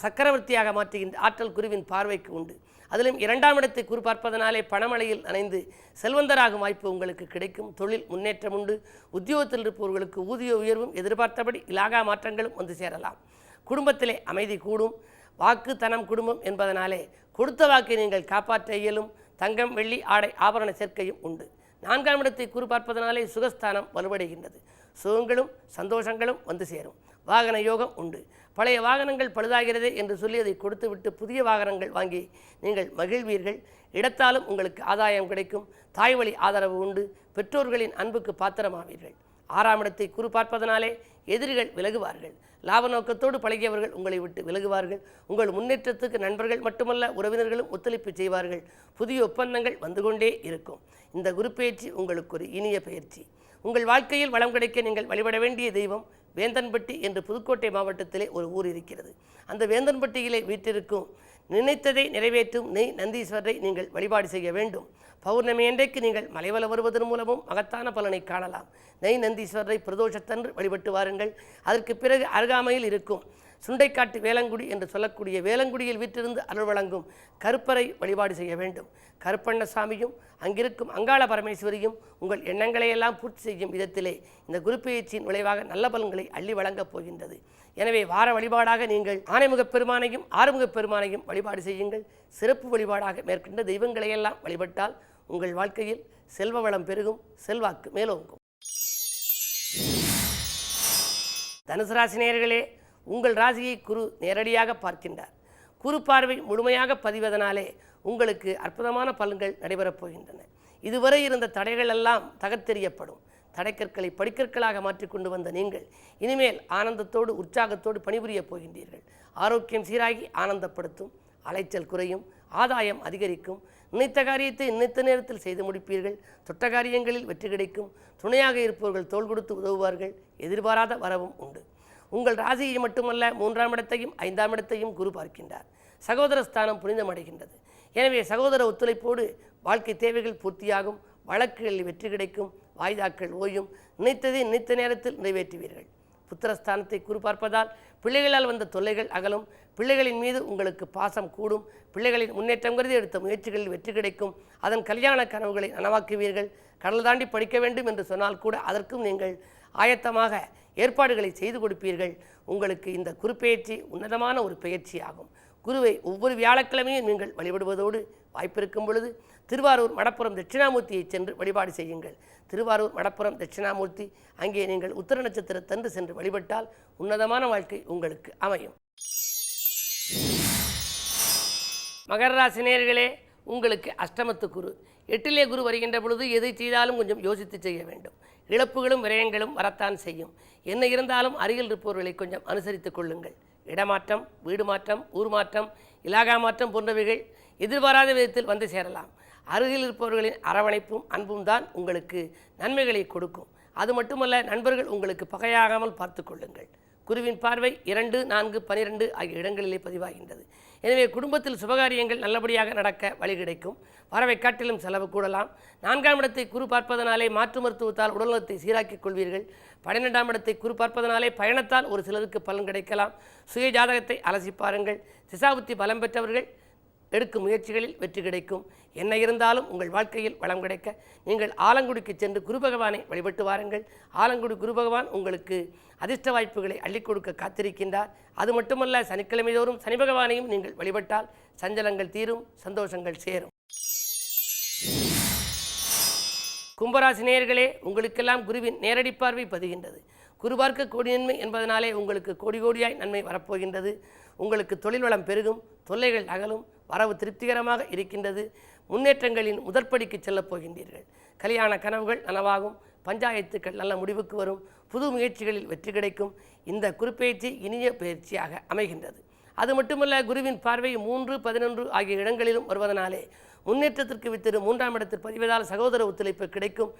சக்கரவர்த்தியாக மாற்றுகின்ற ஆற்றல் குருவின் பார்வைக்கு உண்டு. அதிலும் 2ஆம் இடத்தை குரு பார்ப்பதனாலே பணமழையில் நனைந்து செல்வந்தராகும் வாய்ப்பு உங்களுக்கு கிடைக்கும். தொழில் முன்னேற்றம் உண்டு. உத்தியோகத்தில் இருப்பவர்களுக்கு ஊதிய உயர்வும் எதிர்பார்த்தபடி இலாகா மாற்றங்களும் வந்து சேரலாம். குடும்பத்திலே அமைதி கூடும். வாக்கு, தனம், குடும்பம் என்பதனாலே கொடுத்த வாக்கை நீங்கள் காப்பாற்ற இயலும். தங்கம், வெள்ளி, ஆடை, ஆபரண சேர்க்கையும் உண்டு. 4ஆம் இடத்தை குரு பார்ப்பதனாலே சுகஸ்தானம் வலுவடைகின்றது. சுகங்களும் சந்தோஷங்களும் வந்து சேரும். வாகன யோகம் உண்டு. பழைய வாகனங்கள் பழுதாகிறதே என்று சொல்லி அதை கொடுத்துவிட்டு புதிய வாகனங்கள் வாங்கி நீங்கள் மகிழ்வீர்கள். இடத்தாலும் உங்களுக்கு ஆதாயம் கிடைக்கும். தாய்வழி ஆதரவு உண்டு. பெற்றோர்களின் அன்புக்கு பாத்திரமாவீர்கள். 6ஆம் இடத்தை குரு பார்ப்பதனாலே எதிரிகள் விலகுவார்கள். லாப நோக்கத்தோடு பழகியவர்கள் உங்களை விட்டு விலகுவார்கள். உங்கள் முன்னேற்றத்துக்கு நண்பர்கள் மட்டுமல்ல உறவினர்களும் ஒத்துழைப்பு செய்வார்கள். புதிய ஒப்பந்தங்கள் வந்து கொண்டே இருக்கும். இந்த குரு பயிற்சி உங்களுக்கு ஒரு இனிய பயிற்சி. உங்கள் வாழ்க்கையில் வளம் கிடைக்க நீங்கள் வழிபட வேண்டிய தெய்வம் வேந்தன்பட்டி என்று புதுக்கோட்டை மாவட்டத்திலே ஒரு ஊர் இருக்கிறது. அந்த வேந்தன்பட்டியிலே வீட்டிற்கும் நினைத்ததை நிறைவேற்றும் நெய் நந்தீஸ்வரரை நீங்கள் வழிபாடு செய்ய வேண்டும். பௌர்ணமி அன்றைக்கு நீங்கள் மலைவல வருவதன் மூலமும் மகத்தான பலனை காணலாம். நெய் நந்தீஸ்வரரை பிரதோஷத்தன்று வழிபட்டு வாருங்கள். அதற்கு பிறகு அருகாமையில் இருக்கும் சுண்டைக்காட்டு வேலங்குடி என்று சொல்லக்கூடிய வேலங்குடியில் வீட்டிலிருந்து அருள் வழங்கும் கருப்பரை வழிபாடு செய்ய வேண்டும். கருப்பண்ணசாமியும் அங்கிருக்கும் அங்காள பரமேஸ்வரியும் உங்கள் எண்ணங்களையெல்லாம் பூர்த்தி செய்யும் விதத்திலே இந்த குரு பயிற்சியின் விளைவாக நல்ல பலன்களை அள்ளி வழங்கப் போகின்றது. எனவே வார வழிபாடாக நீங்கள் ஆனைமுகப் பெருமானையும் ஆறுமுகப் பெருமானையும் வழிபாடு செய்யுங்கள். சிறப்பு வழிபாடாக மேற்கொண்ட தெய்வங்களையெல்லாம் வழிபட்டால் உங்கள் வாழ்க்கையில் செல்வ வளம் பெருகும், செல்வாக்கு மேலோங்கும். தனுசு ராசி நேயர்களே, உங்கள் ராசியை குரு நேரடியாக பார்க்கின்றார். குரு பார்வை முழுமையாக பதிவதனாலே உங்களுக்கு அற்புதமான பலன்கள் நடைபெறப் போகின்றன. இதுவரை இருந்த தடைகள் எல்லாம் தகர்த்தெறியப்படும். தடைக்கற்களை படிக்கற்களாக மாற்றிக்கொண்டு வந்த நீங்கள் இனிமேல் ஆனந்தத்தோடு உற்சாகத்தோடு பணிபுரியப் போகின்றீர்கள். ஆரோக்கியம் சீராகி ஆனந்தப்படுத்தும். அலைச்சல் குறையும். ஆதாயம் அதிகரிக்கும். நினைத்த காரியத்தை நினைத்த நேரத்தில் செய்து முடிப்பீர்கள். தொட்ட காரியங்களில் வெற்றி கிடைக்கும். துணையாக இருப்பவர்கள் தோள் கொடுத்து உதவுவார்கள். எதிர்பாராத வரவும் உண்டு. உங்கள் ராசியை மட்டுமல்ல 3ஆம் இடத்தையும் 5ஆம் இடத்தையும் குரு பார்க்கின்றார். சகோதர ஸ்தானம் புனிதமடைகின்றது. எனவே சகோதர ஒத்துழைப்போடு வாழ்க்கை தேவைகள் பூர்த்தியாகும். வழக்குகளில் வெற்றி கிடைக்கும், வாய்தாக்கள் ஓயும், நினைத்ததை நினைத்த நேரத்தில் நிறைவேற்றுவீர்கள். புத்திரஸ்தானத்தை குரு பார்ப்பதால் பிள்ளைகளால் வந்த தொல்லைகள் அகலும், பிள்ளைகளின் மீது உங்களுக்கு பாசம் கூடும், பிள்ளைகளின் முன்னேற்றம் கருதி எடுத்த முயற்சிகளில் வெற்றி கிடைக்கும், அதன் கல்யாண கனவுகளை நனவாக்குவீர்கள். கடல் தாண்டி படிக்க வேண்டும் என்று சொன்னால் கூட அதற்கும் நீங்கள் ஆயத்தமாக ஏற்பாடுகளை செய்து கொடுப்பீர்கள். உங்களுக்கு இந்த குரு பெயர்ச்சி உன்னதமான ஒரு பெயர்ச்சி ஆகும். குருவை ஒவ்வொரு வியாழக்கிழமையும் நீங்கள் வழிபடுவதோடு வாய்ப்பிருக்கும் பொழுது திருவாரூர் மடப்புறம் தட்சிணாமூர்த்தியை சென்று வழிபாடு செய்யுங்கள். திருவாரூர் மடப்புறம் தட்சிணாமூர்த்தி, அங்கே நீங்கள் உத்தர நட்சத்திரத்தன்று சென்று வழிபட்டால் உன்னதமான வாழ்க்கை உங்களுக்கு அமையும். மகர ராசி நேயர்களே, உங்களுக்கு அஷ்டமத்து குரு, எட்டிலே குரு வருகின்ற பொழுது எதை செய்தாலும் கொஞ்சம் யோசித்து செய்ய வேண்டும். இழப்புகளும் விரயங்களும் வரத்தான் செய்யும். என்ன இருந்தாலும் அருகில் இருப்பவர்களை கொஞ்சம் அனுசரித்துக் கொள்ளுங்கள். இடமாற்றம், வீடு மாற்றம், ஊர் மாற்றம், இலாகா மாற்றம் போன்றவைகள் எதிர்பாராத விதத்தில் வந்து சேரலாம். அருகில் இருப்பவர்களின் அரவணைப்பும் அன்பும் தான் உங்களுக்கு நன்மைகளை கொடுக்கும். அது மட்டுமல்ல, நண்பர்கள் உங்களுக்கு பகையாகாமல் பார்த்து கொள்ளுங்கள். குருவின் பார்வை 2, 4, 12 ஆகிய இடங்களிலே பதிவாகின்றது. எனவே குடும்பத்தில் சுபகாரியங்கள் நல்லபடியாக நடக்க வழி கிடைக்கும். வரவை காட்டிலும் செலவு கூடலாம். 4ஆம் இடத்தை குரு பார்ப்பதனாலே மாற்று மருத்துவத்தால் உடல்நலத்தை சீராக்கிக் கொள்வீர்கள். 12ஆம் இடத்தை குரு பார்ப்பதனாலே பயணத்தால் ஒரு சிலருக்கு பலன் கிடைக்கலாம். சுய ஜாதகத்தை அலசி பாருங்கள். திசாபுத்தி பலம் பெற்றவர்கள் எடுக்கும் முயற்சிகளில் வெற்றி கிடைக்கும். என்ன இருந்தாலும் உங்கள் வாழ்க்கையில் வளம் கிடைக்க நீங்கள் ஆலங்குடிக்கு சென்று குரு பகவானை வழிபட்டு வாருங்கள். ஆலங்குடி குரு பகவான் உங்களுக்கு அதிர்ஷ்ட வாய்ப்புகளை அள்ளி கொடுக்க காத்திருக்கின்றார். அது மட்டுமல்ல, சனிக்கிழமை தோறும் சனி பகவானையும் நீங்கள் வழிபட்டால் சஞ்சலங்கள் தீரும், சந்தோஷங்கள் சேரும். கும்பராசி நேயர்களே, உங்களுக்கெல்லாம் குருவின் நேரடி பார்வை பதிகின்றது. குரு பார்க்க கோடி நன்மை என்பதனாலே உங்களுக்கு கோடி கோடியாய் நன்மை வரப்போகின்றது. உங்களுக்கு தொழில் வளம் பெருகும், தொல்லைகள் அகலும், வரவு திருப்திகரமாக இருக்கின்றது. முன்னேற்றங்களின் முதற்படிக்கு செல்லப் போகின்றீர்கள். கல்யாண கனவுகள் நனவாகும், பஞ்சாயத்துக்கள் நல்ல முடிவுக்கு வரும், புது முயற்சிகளில் வெற்றி கிடைக்கும். இந்த குருப்பெயர்ச்சி இனிய பயிற்சியாக அமைகின்றது. அது மட்டுமல்ல, குருவின் பார்வை 3, 11 ஆகிய இடங்களிலும் வருவதனாலே முன்னேற்றத்திற்கு வித்திரு 3ஆம் இடத்தில் பதிவதால் சகோதர ஒத்துழைப்பு கிடைக்கும்.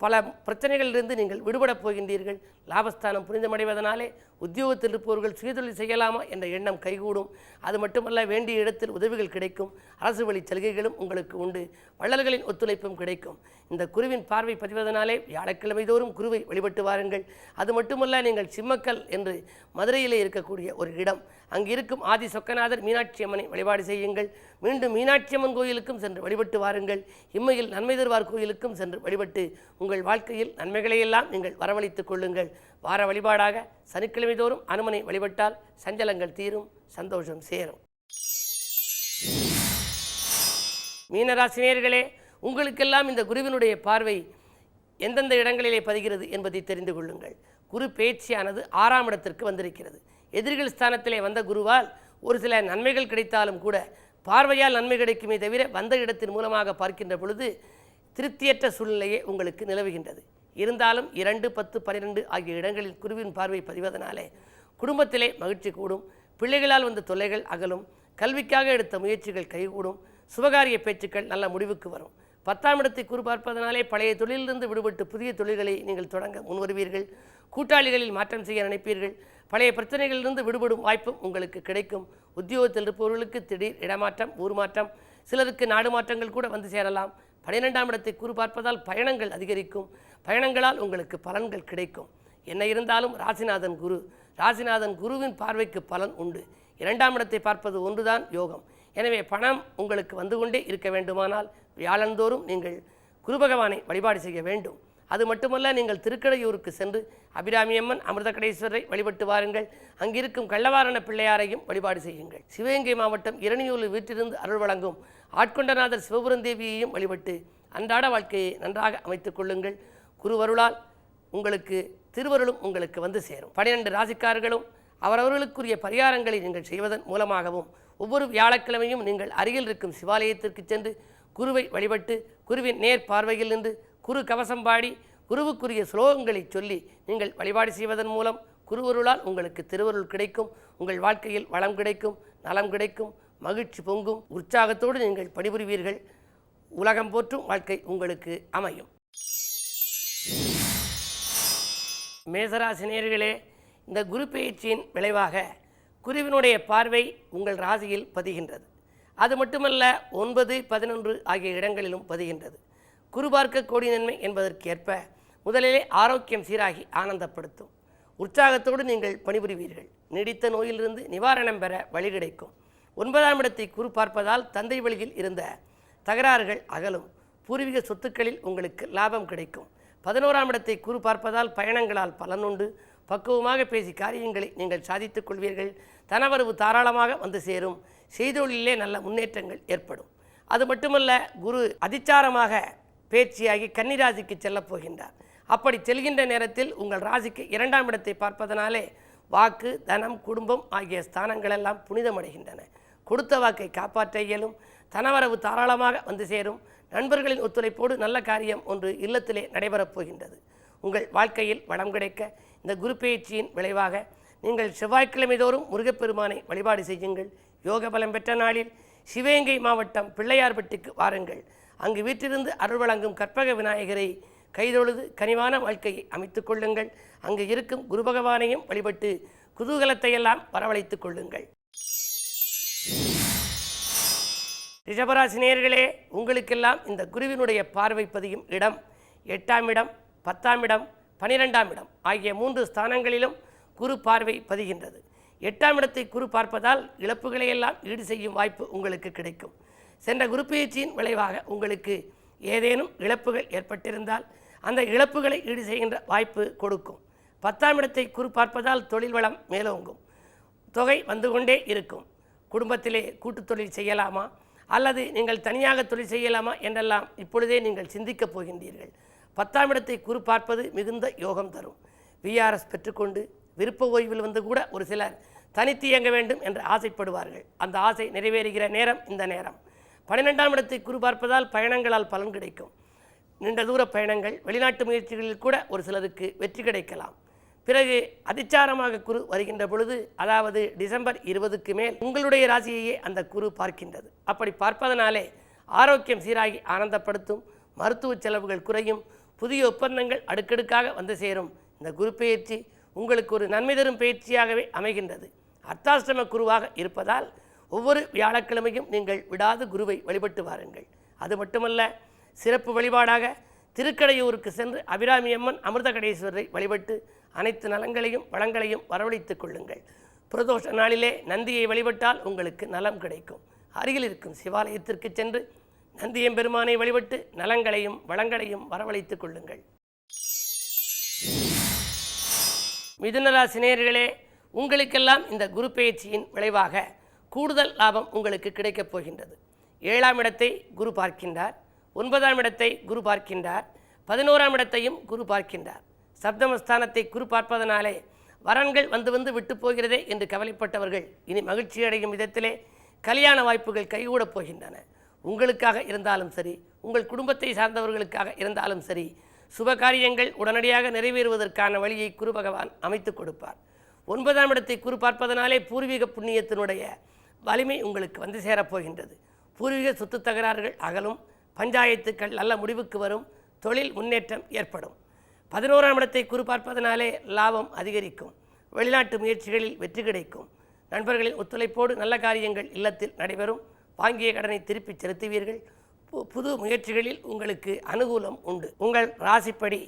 பல பிரச்சனைகளிலிருந்து நீங்கள் விடுபடப் போகின்றீர்கள். லாபஸ்தானம் புனிதமடைவதனாலே உத்தியோகத்தில் இருப்பவர்கள் சுயதொழில் செய்யலாமா என்ற எண்ணம் கைகூடும். அது மட்டுமல்ல, வேண்டிய இடத்தில் உதவிகள் கிடைக்கும். அரசு வழி சலுகைகளும் உங்களுக்கு உண்டு. வள்ளல்களின் ஒத்துழைப்பும் கிடைக்கும். இந்த குருவின் பார்வை பதிவதனாலே வியாழக்கிழமை தோறும் குருவை வழிபட்டு வாருங்கள். அது மட்டுமல்ல, நீங்கள் சிம்மக்கல் என்று மதுரையிலே இருக்கக்கூடிய ஒரு இடம், அங்கு இருக்கும் ஆதி சொக்கநாதர் மீனாட்சி அம்மனை வழிபாடு செய்யுங்கள். மீண்டும் மீனாட்சி அம்மன் கோயிலுக்கும் சென்று வழிபட்டு வாருங்கள். இம்மையில் நன்மை தருவார் கோயிலுக்கும் சென்று வழிபட்டு உங்கள் வாழ்க்கையில் நன்மைகளையெல்லாம் நீங்கள் வரவழைத்துக் கொள்ளுங்கள். வார வழிபாடாக சனிக்கிழமை தோறும் அனுமனை வழிபட்டால் சஞ்சலங்கள் தீரும், சந்தோஷம் சேரும். மீனராசினியர்களே, உங்களுக்கெல்லாம் இந்த குருவினுடைய பார்வை எந்தெந்த இடங்களிலே பதிகிறது என்பதை தெரிந்து கொள்ளுங்கள். குரு பேச்சியானது 6ஆம் இடத்திற்கு வந்திருக்கிறது. எதிரிகள் ஸ்தானத்திலே வந்த குருவால் ஒரு சில நன்மைகள் கிடைத்தாலும் கூட பார்வையால் நன்மை கிடைக்குமே தவிர வந்த இடத்தின் மூலமாக பார்க்கின்ற பொழுது திருப்தியற்ற சூழ்நிலையே உங்களுக்கு நிலவுகின்றது. இருந்தாலும் 2, 10, 12 ஆகிய இடங்களில் குருவின் பார்வை பதிவதனாலே குடும்பத்திலே மகிழ்ச்சி கூடும். பிள்ளைகளால் வந்த தொல்லைகள் அகலும். கல்விக்காக எடுத்த முயற்சிகள் கைகூடும். சுபகாரிய பேச்சுக்கள் நல்ல முடிவுக்கு வரும். 10ஆம் இடத்தை குரு பார்ப்பதனாலே பழைய தொழிலிருந்து விடுபட்டு புதிய தொழில்களை நீங்கள் தொடங்க முன்வருவீர்கள். கூட்டாளிகளில் மாற்றம் செய்ய நினைப்பீர்கள். பழைய பிரச்சனைகளிலிருந்து விடுபடும் வாய்ப்பும் உங்களுக்கு கிடைக்கும். உத்தியோகத்தில் இருப்பவர்களுக்கு திடீர் இடமாற்றம், ஊர் மாற்றம், சிலருக்கு நாடு மாற்றங்கள் கூட வந்து சேரலாம். 12ஆம் இடத்தை குரு பார்ப்பதால் பயணங்கள் அதிகரிக்கும். பயணங்களால் உங்களுக்கு பலன்கள் கிடைக்கும். என்ன இருந்தாலும் ராசிநாதன் குருவின் பார்வைக்கு பலன் உண்டு. 2ஆம் இடத்தை பார்ப்பது ஒன்றுதான் யோகம். எனவே பணம் உங்களுக்கு வந்து கொண்டே இருக்க வேண்டுமானால் வியாழந்தோறும் நீங்கள் குரு பகவானை வழிபாடு செய்ய வேண்டும். அது மட்டுமல்ல, நீங்கள் திருக்கடையூருக்கு சென்று அபிராமியம்மன், அமிர்தகடேஸ்வரரை வழிபட்டு வாருங்கள். அங்கிருக்கும் கள்ளவாரண பிள்ளையாரையும் வழிபாடு செய்யுங்கள். சிவகங்கை மாவட்டம் இரணியூரில் வீட்டிலிருந்து அருள் வழங்கும் ஆட்கொண்டநாதர் சிவபுரந்தேவியையும் வழிபட்டு அன்றாட வாழ்க்கையை நன்றாக அமைத்துக் கொள்ளுங்கள். குருவருளால் உங்களுக்கு திருவருளும் உங்களுக்கு வந்து சேரும். 12 ராசிக்காரர்களும் அவரவர்களுக்குரிய பரிகாரங்களை நீங்கள் செய்வதன் மூலமாகவும் ஒவ்வொரு வியாழக்கிழமையும் நீங்கள் அருகில் இருக்கும் சிவாலயத்திற்கு சென்று குருவை வழிபட்டு குருவின் நேர் பார்வையில் நின்று குரு கவசம் பாடி குருவுக்குரிய ஸ்லோகங்களை சொல்லி நீங்கள் வழிபாடு செய்வதன் மூலம் குருவருளால் உங்களுக்கு திருவருள் கிடைக்கும். உங்கள் வாழ்க்கையில் வளம் கிடைக்கும், நலம் கிடைக்கும், மகிழ்ச்சி பொங்கும். உற்சாகத்தோடு நீங்கள் பணிபுரிவீர்கள். உலகம் போற்றும் வாழ்க்கை உங்களுக்கு அமையும். மேசராசி நேயர்களே, இந்த குரு பெயர்ச்சியின் விளைவாக குருவினுடைய பார்வை உங்கள் ராசியில் பதிகின்றது. அது மட்டுமல்ல, 9, 11 ஆகிய இடங்களிலும் பதிகின்றது. குரு பார்க்க கோடி நன்மை என்பதற்கேற்ப முதலிலே ஆரோக்கியம் சீராகி ஆனந்தப்படுத்தும். உற்சாகத்தோடு நீங்கள் பணிபுரிவீர்கள். நீடித்த நோயிலிருந்து நிவாரணம் பெற வழி கிடைக்கும். 9ஆம் இடத்தை குரு பார்ப்பதால் தந்தை வழியில் இருந்த தகராறுகள் அகலும். பூர்வீக சொத்துக்களில் உங்களுக்கு லாபம் கிடைக்கும். 11ஆம் இடத்தை குரு பார்ப்பதால் பயணங்களால் பலனுண்டு. பக்குவமாக பேசி காரியங்களை நீங்கள் சாதித்துக் கொள்வீர்கள். தனவரவு தாராளமாக வந்து சேரும். செய்தொழிலே நல்ல முன்னேற்றங்கள் ஏற்படும். அது மட்டுமல்ல, குரு அதிச்சாரமாக பேச்சியாகி கன்னிராசிக்கு செல்லப் போகின்றார். அப்படி செல்கின்ற நேரத்தில் உங்கள் ராசிக்கு 2ஆம் இடத்தை பார்ப்பதனாலே வாக்கு, தனம், குடும்பம் ஆகிய ஸ்தானங்களெல்லாம் புனிதமடைகின்றன. கொடுத்த வாக்கை காப்பாற்ற இயலும். தனவரவு தாராளமாக வந்து சேரும். நண்பர்களின் ஒத்துழைப்போடு நல்ல காரியம் ஒன்று இல்லத்திலே நடைபெறப் போகின்றது. உங்கள் வாழ்க்கையில் வளம் கிடைக்க இந்த குரு பெயர்ச்சியின் விளைவாக நீங்கள் செவ்வாய்க்கிழமை தோறும் முருகப்பெருமானை வழிபாடு செய்யுங்கள். யோக பலம் பெற்ற நாளில் சிவகங்கை மாவட்டம் பிள்ளையார்பட்டிக்கு வாருங்கள். அங்கு வீட்டிலிருந்து அருள் வழங்கும் கற்பக விநாயகரை கைதொழுது கனிவான வாழ்க்கையை அமைத்துக் கொள்ளுங்கள். அங்கு இருக்கும் குரு பகவானையும் வழிபட்டு குதூகலத்தையெல்லாம் வரவழைத்துக் கொள்ளுங்கள். ரிஷபராசி நேயர்களே, உங்களுக்கெல்லாம் இந்த குருவினுடைய பார்வை பதியும் இடம் 8ஆம் இடம், 10ஆம் இடம், 12ஆம் இடம் ஆகிய 3 ஸ்தானங்களிலும் குரு பார்வை பதிகின்றது. 8ஆம் இடத்தை குரு பார்ப்பதால் இழப்புகளையெல்லாம் ஈடு செய்யும் வாய்ப்பு உங்களுக்கு கிடைக்கும். சென்ற குரு பெயர்ச்சியின் விளைவாக உங்களுக்கு ஏதேனும் இழப்புகள் ஏற்பட்டிருந்தால் அந்த இழப்புகளை ஈடு செய்கின்ற வாய்ப்பு கொடுக்கும். 10ஆம் இடத்தை குரு பார்ப்பதால் தொழில் வளம் மேலோங்கும். தொகை வந்து கொண்டே இருக்கும். குடும்பத்திலே கூட்டுத் தொழில் செய்யலாமா அல்லது நீங்கள் தனியாக தொழில் செய்யலாமா என்றெல்லாம் இப்பொழுதே நீங்கள் சிந்திக்கப் போகின்றீர்கள். 10ஆம் இடத்தை குரு பார்ப்பது மிகுந்த யோகம் தரும். விஆர்எஸ் பெற்றுக்கொண்டு விருப்ப ஓய்வில் வந்து கூட ஒரு சிலர் தனித்து இயங்க வேண்டும் என்று ஆசைப்படுவார்கள். அந்த ஆசை நிறைவேறுகிற நேரம் இந்த நேரம். 12ஆம் இடத்தை குரு பார்ப்பதால் பயணங்களால் பலன் கிடைக்கும். நீண்ட தூர பயணங்கள், வெளிநாட்டு முயற்சிகளில் கூட ஒரு சிலருக்கு வெற்றி கிடைக்கலாம். பிறகு அதிச்சாரமாக குரு வருகின்ற பொழுது, அதாவது டிசம்பர் 20க்கு மேல் உங்களுடைய ராசியையே அந்த குரு பார்க்கின்றது. அப்படி பார்ப்பதனாலே ஆரோக்கியம் சீராகி ஆனந்தப்படுத்தும். மருத்துவ செலவுகள் குறையும். புதிய ஒப்பந்தங்கள் அடுக்கடுக்காக வந்து சேரும். இந்த குரு பெயர்ச்சி உங்களுக்கு ஒரு நன்மை தரும் பயிற்சியாகவே அமைகின்றது. அர்த்தாஷ்டம குருவாக இருப்பதால் ஒவ்வொரு வியாழக்கிழமையும் நீங்கள் விடாது குருவை வழிபட்டு வாருங்கள். அது மட்டுமல்ல, சிறப்பு வழிபாடாக திருக்கடையூருக்கு சென்று அபிராமி அம்மன் அமிர்தகடேஸ்வரரை வழிபட்டு அனைத்து நலங்களையும் வளங்களையும் வரவழைத்துக் கொள்ளுங்கள். பிரதோஷ நாளிலே நந்தியை வழிபட்டால் உங்களுக்கு நலம் கிடைக்கும். அருகில் இருக்கும் சிவாலயத்திற்கு சென்று நந்தியம்பெருமானை வழிபட்டு நலங்களையும் வளங்களையும் வரவழைத்துக் கொள்ளுங்கள். மிதுனராசி நேயர்களே, உங்களுக்கெல்லாம் இந்த குரு பெயர்ச்சியின் விளைவாக கூடுதல் லாபம் உங்களுக்கு கிடைக்கப் போகின்றது. 7ஆம் இடத்தை குரு பார்க்கின்றார். 9ஆம் இடத்தை குரு பார்க்கின்றார். 11ஆம் இடத்தையும் குரு பார்க்கின்றார். சப்தமஸ்தானத்தை குரு பார்ப்பதனாலே வரன்கள் வந்து விட்டு போகிறதே என்று கவலைப்பட்டவர்கள் இனி மகிழ்ச்சி அடையும் விதத்திலே கல்யாண வாய்ப்புகள் கைகூடப் போகின்றன. உங்களுக்காக இருந்தாலும் சரி, உங்கள் குடும்பத்தை சார்ந்தவர்களுக்காக இருந்தாலும் சரி, சுப காரியங்கள் உடனடியாக நிறைவேறுவதற்கான வழியை குரு பகவான் அமைத்து கொடுப்பார். 9ஆம் இடத்தை குரு பார்ப்பதனாலே பூர்வீக புண்ணியத்தினுடைய வலிமை உங்களுக்கு வந்து சேரப்போகின்றது. பூர்வீக சொத்து தகராறுகள் அகலும். பஞ்சாயத்துக்கள் நல்ல முடிவுக்கு வரும். தொழில் முன்னேற்றம் ஏற்படும். 11ஆம் இடத்தை குரு பார்ப்பதனாலே லாபம் அதிகரிக்கும். வெளிநாட்டு முயற்சிகளில் வெற்றி கிடைக்கும். நண்பர்களின் ஒத்துழைப்போடு நல்ல காரியங்கள் இல்லத்தில் நடைபெறும். வாங்கிய கடனை திருப்பி செலுத்துவீர்கள். புது முயற்சிகளில் உங்களுக்கு அனுகூலம் உண்டு. உங்கள் ராசிப்படி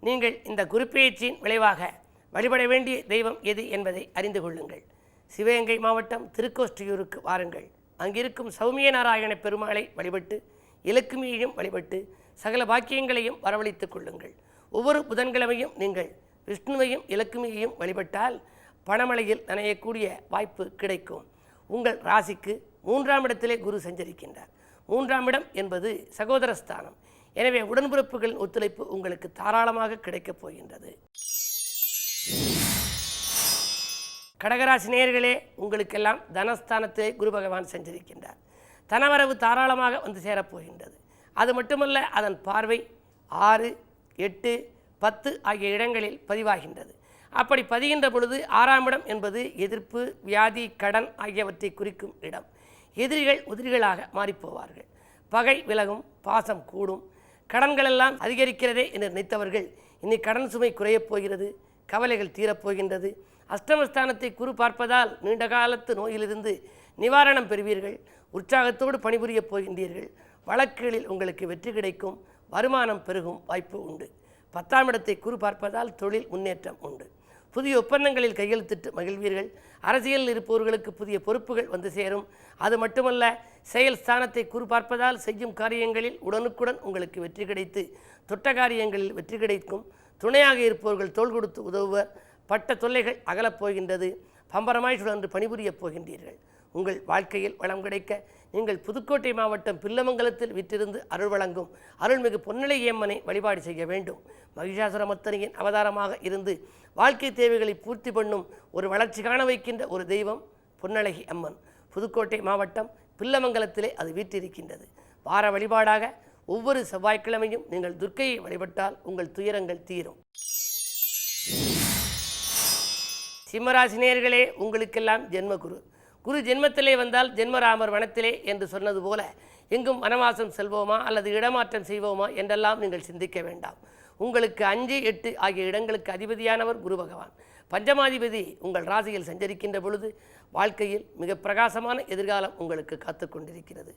நீங்கள் இந்த குரு பெயர்ச்சியின் விளைவாக வழிபட வேண்டிய தெய்வம் எது என்பதை அறிந்து கொள்ளுங்கள். சிவகங்கை மாவட்டம் திருக்கோஷ்டியூருக்கு வாருங்கள். அங்கிருக்கும் சௌமிய நாராயண பெருமாளை வழிபட்டு இலக்குமியையும் வழிபட்டு சகல பாக்கியங்களையும் வரவழைத்துக் கொள்ளுங்கள். ஒவ்வொரு புதன்கிழமையும் நீங்கள் விஷ்ணுவையும் இலக்குமியையும் வழிபட்டால் பணமழையில் நனையக்கூடிய வாய்ப்பு கிடைக்கும். உங்கள் ராசிக்கு 3ஆம் இடத்திலே குரு சஞ்சரிக்கின்றார். 3ஆம் இடம் என்பது சகோதரஸ்தானம். எனவே உடன்பிறப்புகளின் ஒத்துழைப்பு உங்களுக்கு தாராளமாக கிடைக்கப் போகின்றது. கடகராசி நேயர்களே, உங்களுக்கெல்லாம் தனஸ்தானத்திலே குரு பகவான் சஞ்சரிக்கின்றார். தனவரவு தாராளமாக வந்து சேரப்போகின்றது. அது மட்டுமல்ல, அதன் பார்வை 6, 8, 10 ஆகிய இடங்களில் பதிவாகின்றது. அப்படி பதிகின்ற பொழுது 6ஆம் இடம் என்பது எதிர்ப்பு, வியாதி, கடன் ஆகியவற்றை குறிக்கும் இடம். எதிரிகள் உதிரிகளாக மாறிப்போவார்கள். பகை விலகும். பாசம் கூடும். கடன்களெல்லாம் அதிகரிக்கிறதே என்று நினைத்தவர்கள் இனி கடன் சுமை குறையப் போகிறது. கவலைகள் தீரப்போகின்றது. அஷ்டமஸ்தானத்தை குரு பார்ப்பதால் நீண்ட காலத்து நோயிலிருந்து நிவாரணம் பெறுவீர்கள். உற்சாகத்தோடு பணிபுரியப் போகின்றீர்கள். வழக்குகளில் உங்களுக்கு வெற்றி கிடைக்கும். வருமானம் பெருகும் வாய்ப்பு உண்டு. 10ஆம் இடத்தை குரு பார்ப்பதால் தொழில் முன்னேற்றம் உண்டு. புதிய ஒப்பந்தங்களில் கையெழுத்திட்டு மகிழ்வீர்கள். அரசியலில் இருப்பவர்களுக்கு புதிய பொறுப்புகள் வந்து சேரும். அது மட்டுமல்ல, செயல் ஸ்தானத்தை குரு பார்ப்பதால் செய்யும் காரியங்களில் உடனுக்குடன் உங்களுக்கு வெற்றி கிடைத்து தொட்ட காரியங்களில் வெற்றி கிடைக்கும். துணையாக இருப்பவர்கள் தோள் கொடுத்து உதவுவர். பட்ட தொல்லைகள் அகலப் போகின்றது. பம்பரமாய் சுழன்று பணிபுரியப் போகின்றீர்கள். உங்கள் வாழ்க்கையில் வளம் கிடைக்க நீங்கள் புதுக்கோட்டை மாவட்டம் பில்லமங்கலத்தில் விற்றிருந்து அருள் வழங்கும் அருள்மிகு பொன்னலையம்மனை வழிபாடு செய்ய வேண்டும். மகிஷாசுரமர்த்தனியின் அவதாரமாக இருந்து வாழ்க்கை தேவைகளை பூர்த்தி பண்ணும் ஒரு வளர்ச்சி காண வைக்கின்ற ஒரு தெய்வம் பொன்னழகி அம்மன். புதுக்கோட்டை மாவட்டம் பில்லமங்கலத்திலே அது வீற்றிருக்கின்றது. வார வழிபாடாக ஒவ்வொரு செவ்வாய்க்கிழமையும் நீங்கள் துர்க்கையை வழிபட்டால் உங்கள் துயரங்கள் தீரும். சிம்மராசினியர்களே, உங்களுக்கெல்லாம் ஜென்மகுரு. குரு ஜென்மத்திலே வந்தால் ஜென்மராமர் வனத்திலே என்று சொன்னது போல எங்கும் வனவாசம் செல்வோமா அல்லது இடமாற்றம் செய்வோமா என்றெல்லாம் நீங்கள் சிந்திக்க வேண்டாம். உங்களுக்கு 5, 8 ஆகிய இடங்களுக்கு அதிபதியானவர் குரு பகவான். பஞ்சமாதிபதி உங்கள் ராசியில் சஞ்சரிக்கின்ற பொழுது வாழ்க்கையில் மிக பிரகாசமான எதிர்காலம் உங்களுக்கு காத்து கொண்டிருக்கிறது.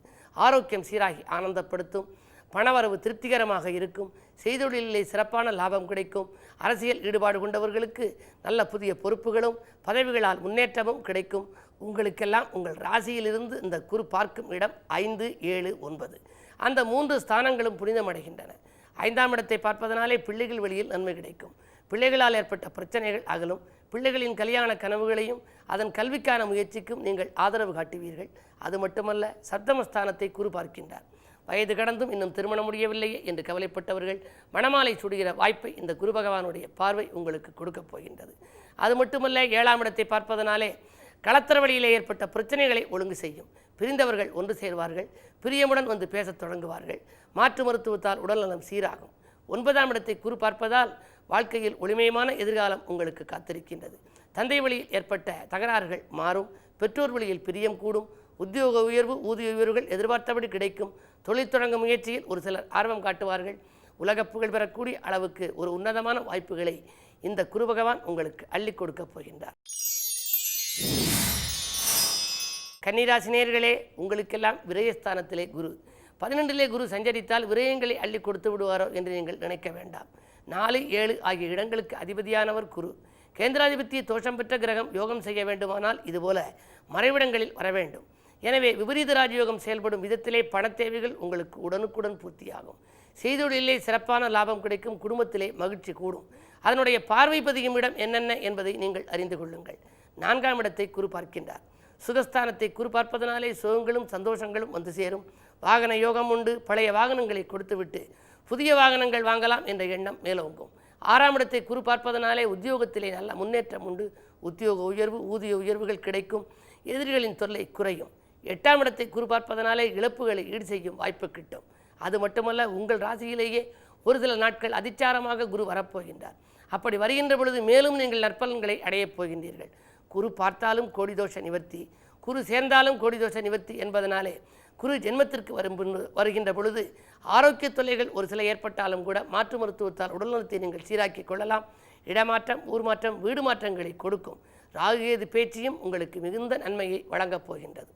ஆரோக்கியம் சீராகி ஆனந்தப்படுத்தும். பணவரவு திருப்திகரமாக இருக்கும். செய்தொழிலே சிறப்பான லாபம் கிடைக்கும். அரசியல் ஈடுபாடு கொண்டவர்களுக்கு நல்ல புதிய பொறுப்புகளும் பதவிகளால் முன்னேற்றமும் கிடைக்கும். உங்களுக்கெல்லாம் உங்கள் ராசியிலிருந்து இந்த குரு பார்க்கும் இடம் 5, 7, 9 அந்த 3 ஸ்தானங்களும் புனிதமடைகின்றன. 5ஆம் இடத்தை பார்ப்பதனாலே பிள்ளைகள் வழியில் நன்மை கிடைக்கும். பிள்ளைகளால் ஏற்பட்ட பிரச்சனைகள் அகலும். பிள்ளைகளின் கல்யாண கனவுகளையும் அதன் கல்விக்கான முயற்சிக்கும் நீங்கள் ஆதரவு காட்டுவீர்கள். அது மட்டுமல்ல, சப்தமஸ்தானத்தை குரு பார்க்கின்றார். வயது கடந்தும் இன்னும் திருமணம் முடியவில்லையே என்று கவலைப்பட்டவர்கள் மணமாலை சுடுகிற வாய்ப்பை இந்த குரு பகவானுடைய பார்வை உங்களுக்கு கொடுக்கப் போகின்றது. அது மட்டுமல்ல, 7ஆம் இடத்தை பார்ப்பதனாலே களத்திர வழியிலே ஏற்பட்ட பிரச்சனைகளை ஒழுங்கு செய்யும். பிரிந்தவர்கள் ஒன்று சேர்வார்கள். பிரியமுடன் வந்து பேசத் தொடங்குவார்கள். மாற்று மருத்துவத்தால் உடல்நலம் சீராகும். 9ஆம் இடத்தை குரு பார்ப்பதால் வாழ்க்கையில் ஒளிமயமான எதிர்காலம் உங்களுக்கு காத்திருக்கின்றது. தந்தை வழியில் ஏற்பட்ட தகராறுகள் மாறும். பெற்றோர் வழியில் பிரியம் கூடும். உத்தியோக உயர்வு, ஊதிய உயர்வுகள் எதிர்பார்த்தபடி கிடைக்கும். தொழில் தொடங்கும் முயற்சியில் ஒரு சிலர் ஆர்வம் காட்டுவார்கள். உலக புகழ் பெறக்கூடிய அளவுக்கு ஒரு உன்னதமான வாய்ப்புகளை இந்த குரு பகவான் உங்களுக்கு அள்ளி கொடுக்கப் போகின்றார். கன்னிராசினியர்களே, உங்களுக்கெல்லாம் விரயஸ்தானத்திலே குரு. 12லே குரு சஞ்சரித்தால் விரயங்களை அள்ளி கொடுத்து விடுவாரோ என்று நீங்கள் நினைக்க வேண்டாம். 4, 7 ஆகிய இடங்களுக்கு அதிபதியானவர் குரு. கேந்திராதிபத்திய தோஷம் பெற்ற கிரகம் யோகம் செய்ய வேண்டுமானால் இதுபோல மறைவிடங்களில் வர வேண்டும். எனவே விபரீத ராஜயோகம் செயல்படும் விதத்திலே பணத்தேவைகள் உங்களுக்கு உடனுக்குடன் பூர்த்தியாகும். செய்தொழிலே சிறப்பான லாபம் கிடைக்கும். குடும்பத்திலே மகிழ்ச்சி கூடும். அதனுடைய பார்வை பதியும் இடம் என்னென்ன என்பதை நீங்கள் அறிந்து கொள்ளுங்கள். 4ஆம் இடத்தை குரு பார்க்கின்றார். சுகஸ்தானத்தை குரு பார்ப்பதனாலே சுகங்களும் சந்தோஷங்களும் வந்து சேரும். வாகன யோகம் உண்டு. பழைய வாகனங்களை கொடுத்துவிட்டு புதிய வாகனங்கள் வாங்கலாம் என்ற எண்ணம் மேலோங்கும். 6ஆம் இடத்தை குரு பார்ப்பதனாலே உத்தியோகத்திலே நல்ல முன்னேற்றம் உண்டு. உத்தியோக உயர்வு, ஊதிய உயர்வுகள் கிடைக்கும். எதிரிகளின் தொல்லை குறையும். 8ஆம் இடத்தை குரு பார்ப்பதனாலே இழப்புகளை ஈடு செய்யும் வாய்ப்பு கிட்டும். அது மட்டுமல்ல, உங்கள் ராசியிலேயே ஒரு சில நாட்கள் அதிச்சாரமாக குரு வரப்போகின்றார். அப்படி வருகின்ற பொழுது மேலும் நீங்கள் நற்பலன்களை அடையப் போகின்றீர்கள். குரு பார்த்தாலும் கோடிதோஷ நிவர்த்தி, குரு சேர்ந்தாலும் கோடிதோஷ நிவர்த்தி என்பதனாலே குரு ஜென்மத்திற்கு வருகின்ற பொழுது ஆரோக்கிய தொல்லைகள் ஒரு சில ஏற்பட்டாலும் கூட மாற்று மருத்துவத்தால் உடல்நலத்தை நீங்கள் சீராக்கி கொள்ளலாம். இடமாற்றம், ஊர் மாற்றம், வீடு மாற்றங்களை கொடுக்கும். ராகுகேது பேச்சியும் உங்களுக்கு மிகுந்த நன்மையை வழங்கப் போகின்றது.